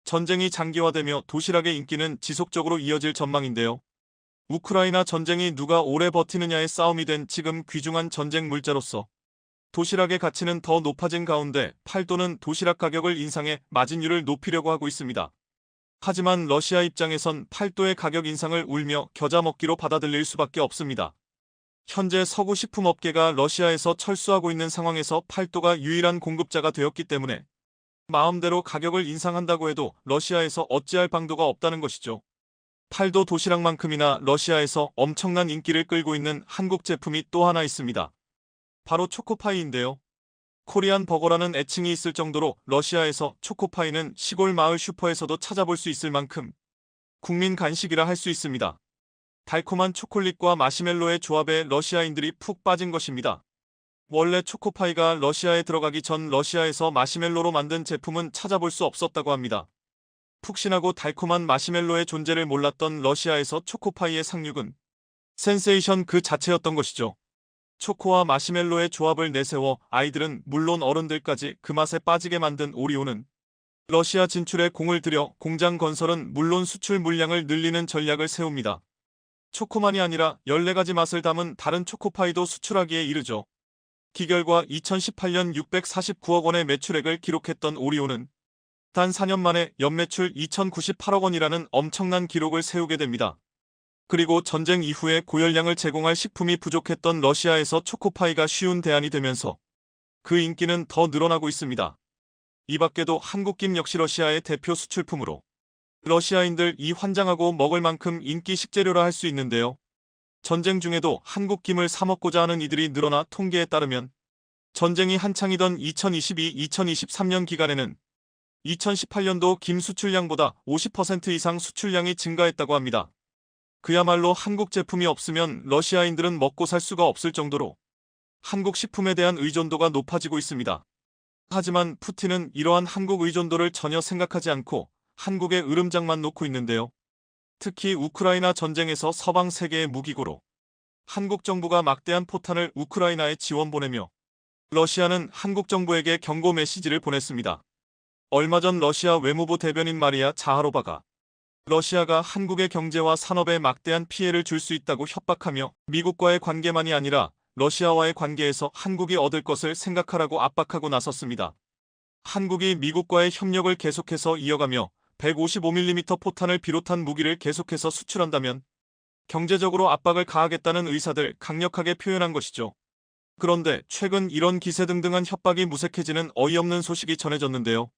전쟁이 장기화되며 도시락의 인기는 지속적으로 이어질 전망인데요. 우크라이나 전쟁이 누가 오래 버티느냐의 싸움이 된 지금 귀중한 전쟁 물자로서 도시락의 가치는 더 높아진 가운데 팔도는 도시락 가격을 인상해 마진율을 높이려고 하고 있습니다. 하지만 러시아 입장에선 팔도의 가격 인상을 울며 겨자 먹기로 받아들일 수밖에 없습니다. 현재 서구 식품업계가 러시아에서 철수하고 있는 상황에서 팔도가 유일한 공급자가 되었기 때문에 마음대로 가격을 인상한다고 해도 러시아에서 어찌할 방도가 없다는 것이죠. 팔도 도시락만큼이나 러시아에서 엄청난 인기를 끌고 있는 한국 제품이 또 하나 있습니다. 바로 초코파이인데요. 코리안 버거라는 애칭이 있을 정도로 러시아에서 초코파이는 시골 마을 슈퍼에서도 찾아볼 수 있을 만큼 국민 간식이라 할 수 있습니다. 달콤한 초콜릿과 마시멜로의 조합에 러시아인들이 푹 빠진 것입니다. 원래 초코파이가 러시아에 들어가기 전 러시아에서 마시멜로로 만든 제품은 찾아볼 수 없었다고 합니다. 푹신하고 달콤한 마시멜로의 존재를 몰랐던 러시아에서 초코파이의 상륙은 센세이션 그 자체였던 것이죠. 초코와 마시멜로의 조합을 내세워 아이들은 물론 어른들까지 그 맛에 빠지게 만든 오리오는 러시아 진출에 공을 들여 공장 건설은 물론 수출 물량을 늘리는 전략을 세웁니다. 초코만이 아니라 14가지 맛을 담은 다른 초코파이도 수출하기에 이르죠. 기결과 2018년 649억 원의 매출액을 기록했던 오리오는 단 4년 만에 연매출 2,098억 원이라는 엄청난 기록을 세우게 됩니다. 그리고 전쟁 이후에 고열량을 제공할 식품이 부족했던 러시아에서 초코파이가 쉬운 대안이 되면서 그 인기는 더 늘어나고 있습니다. 이 밖에도 한국김 역시 러시아의 대표 수출품으로 러시아인들이 환장하고 먹을 만큼 인기 식재료라 할 수 있는데요. 전쟁 중에도 한국김을 사 먹고자 하는 이들이 늘어나 통계에 따르면 전쟁이 한창이던 2022-2023년 기간에는 2018년도 김 수출량보다 50% 이상 수출량이 증가했다고 합니다. 그야말로 한국 제품이 없으면 러시아인들은 먹고 살 수가 없을 정도로 한국 식품에 대한 의존도가 높아지고 있습니다. 하지만 푸틴은 이러한 한국 의존도를 전혀 생각하지 않고 한국의 으름장만 놓고 있는데요. 특히 우크라이나 전쟁에서 서방 세계의 무기고로 한국 정부가 막대한 포탄을 우크라이나에 지원 보내며 러시아는 한국 정부에게 경고 메시지를 보냈습니다. 얼마 전 러시아 외무부 대변인 마리아 자하로바가 러시아가 한국의 경제와 산업에 막대한 피해를 줄 수 있다고 협박하며 미국과의 관계만이 아니라 러시아와의 관계에서 한국이 얻을 것을 생각하라고 압박하고 나섰습니다. 한국이 미국과의 협력을 계속해서 이어가며 155mm 포탄을 비롯한 무기를 계속해서 수출한다면 경제적으로 압박을 가하겠다는 의사를 강력하게 표현한 것이죠. 그런데 최근 이런 기세등등한 협박이 무색해지는 어이없는 소식이 전해졌는데요.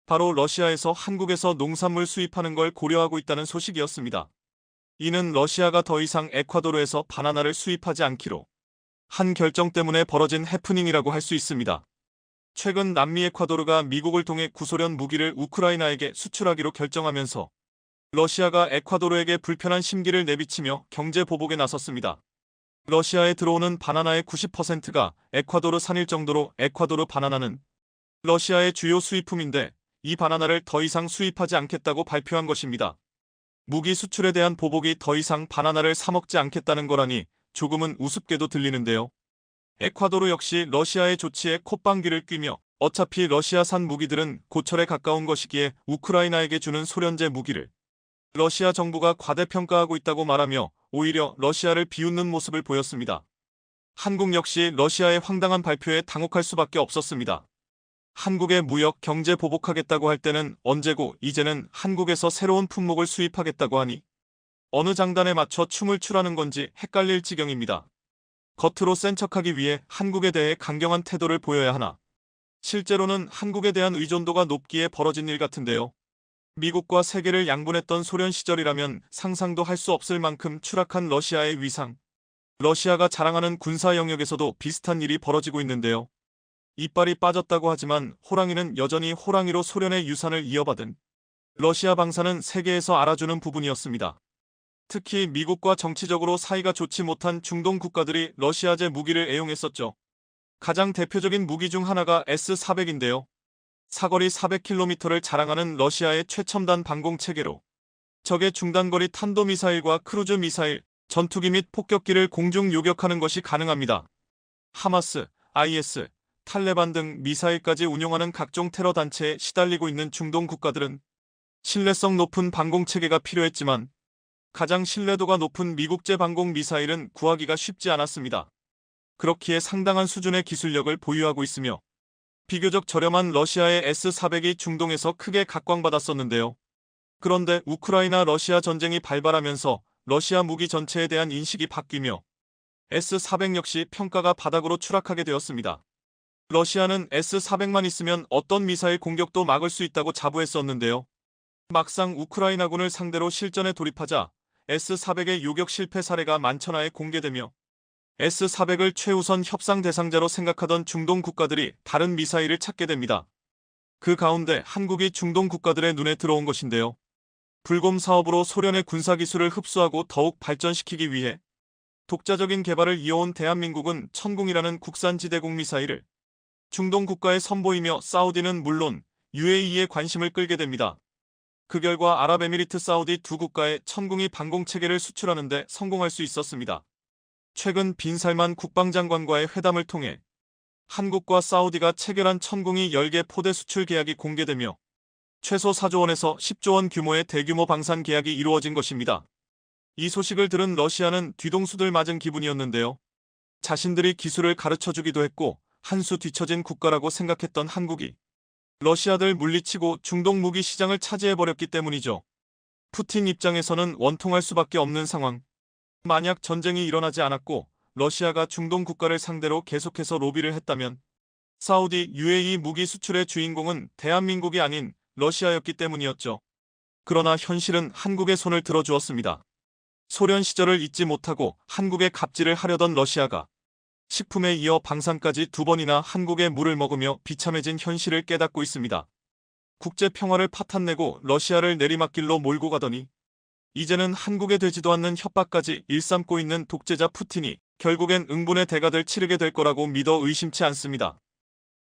바로 러시아에서 한국에서 농산물 수입하는 걸 고려하고 있다는 소식이었습니다. 이는 러시아가 더 이상 에콰도르에서 바나나를 수입하지 않기로 한 결정 때문에 벌어진 해프닝이라고 할 수 있습니다. 최근 남미 에콰도르가 미국을 통해 구소련 무기를 우크라이나에게 수출하기로 결정하면서 러시아가 에콰도르에게 불편한 심기를 내비치며 경제 보복에 나섰습니다. 러시아에 들어오는 바나나의 90%가 에콰도르산일 정도로 에콰도르 바나나는 러시아의 주요 수입품인데 이 바나나를 더 이상 수입하지 않겠다고 발표한 것입니다. 무기 수출에 대한 보복이 더 이상 바나나를 사 먹지 않겠다는 거라니 조금은 우습게도 들리는데요. 에콰도르 역시 러시아의 조치에 콧방귀를 뀌며 어차피 러시아산 무기들은 고철에 가까운 것이기에 우크라이나에게 주는 소련제 무기를 러시아 정부가 과대평가하고 있다고 말하며 오히려 러시아를 비웃는 모습을 보였습니다. 한국 역시 러시아의 황당한 발표에 당혹할 수밖에 없었습니다. 한국의 무역, 경제 보복하겠다고 할 때는 언제고 이제는 한국에서 새로운 품목을 수입하겠다고 하니 어느 장단에 맞춰 춤을 추라는 건지 헷갈릴 지경입니다. 겉으로 센 척하기 위해 한국에 대해 강경한 태도를 보여야 하나 실제로는 한국에 대한 의존도가 높기에 벌어진 일 같은데요. 미국과 세계를 양분했던 소련 시절이라면 상상도 할 수 없을 만큼 추락한 러시아의 위상. 러시아가 자랑하는 군사 영역에서도 비슷한 일이 벌어지고 있는데요. 이빨이 빠졌다고 하지만 호랑이는 여전히 호랑이로 소련의 유산을 이어받은 러시아 방사는 세계에서 알아주는 부분이었습니다. 특히 미국과 정치적으로 사이가 좋지 못한 중동 국가들이 러시아제 무기를 애용했었죠. 가장 대표적인 무기 중 하나가 S-400인데요. 사거리 400km를 자랑하는 러시아의 최첨단 방공체계로 적의 중단거리 탄도미사일과 크루즈 미사일, 전투기 및 폭격기를 공중 요격하는 것이 가능합니다. 하마스, IS, 탈레반 등 미사일까지 운용하는 각종 테러 단체에 시달리고 있는 중동 국가들은 신뢰성 높은 방공체계가 필요했지만 가장 신뢰도가 높은 미국제 방공 미사일은 구하기가 쉽지 않았습니다. 그렇기에 상당한 수준의 기술력을 보유하고 있으며 비교적 저렴한 러시아의 S-400이 중동에서 크게 각광받았었는데요. 그런데 우크라이나 러시아 전쟁이 발발하면서 러시아 무기 전체에 대한 인식이 바뀌며 S-400 역시 평가가 바닥으로 추락하게 되었습니다. 러시아는 S-400만 있으면 어떤 미사일 공격도 막을 수 있다고 자부했었는데요. 막상 우크라이나군을 상대로 실전에 돌입하자 S-400의 요격 실패 사례가 만천하에 공개되며 S-400을 최우선 협상 대상자로 생각하던 중동 국가들이 다른 미사일을 찾게 됩니다. 그 가운데 한국이 중동 국가들의 눈에 들어온 것인데요. 불곰 사업으로 소련의 군사기술을 흡수하고 더욱 발전시키기 위해 독자적인 개발을 이어온 대한민국은 천궁이라는 국산 지대공 미사일을 중동 국가에 선보이며 사우디는 물론 UAE에 관심을 끌게 됩니다. 그 결과 아랍에미리트 사우디 두 국가에 천궁이 방공체계를 수출하는 데 성공할 수 있었습니다. 최근 빈살만 국방장관과의 회담을 통해 한국과 사우디가 체결한 천궁이 10개 포대 수출 계약이 공개되며 최소 4조 원에서 10조 원 규모의 대규모 방산 계약이 이루어진 것입니다. 이 소식을 들은 러시아는 뒤통수들 맞은 기분이었는데요. 자신들이 기술을 가르쳐주기도 했고 한 수 뒤처진 국가라고 생각했던 한국이 러시아들 물리치고 중동 무기 시장을 차지해버렸기 때문이죠. 푸틴 입장에서는 원통할 수밖에 없는 상황. 만약 전쟁이 일어나지 않았고 러시아가 중동 국가를 상대로 계속해서 로비를 했다면 사우디, UAE 무기 수출의 주인공은 대한민국이 아닌 러시아였기 때문이었죠. 그러나 현실은 한국의 손을 들어주었습니다. 소련 시절을 잊지 못하고 한국에 갑질을 하려던 러시아가 식품에 이어 방산까지 2번이나 한국의 물을 먹으며 비참해진 현실을 깨닫고 있습니다. 국제 평화를 파탄내고 러시아를 내리막길로 몰고 가더니 이제는 한국에 되지도 않는 협박까지 일삼고 있는 독재자 푸틴이 결국엔 응분의 대가를 치르게 될 거라고 믿어 의심치 않습니다.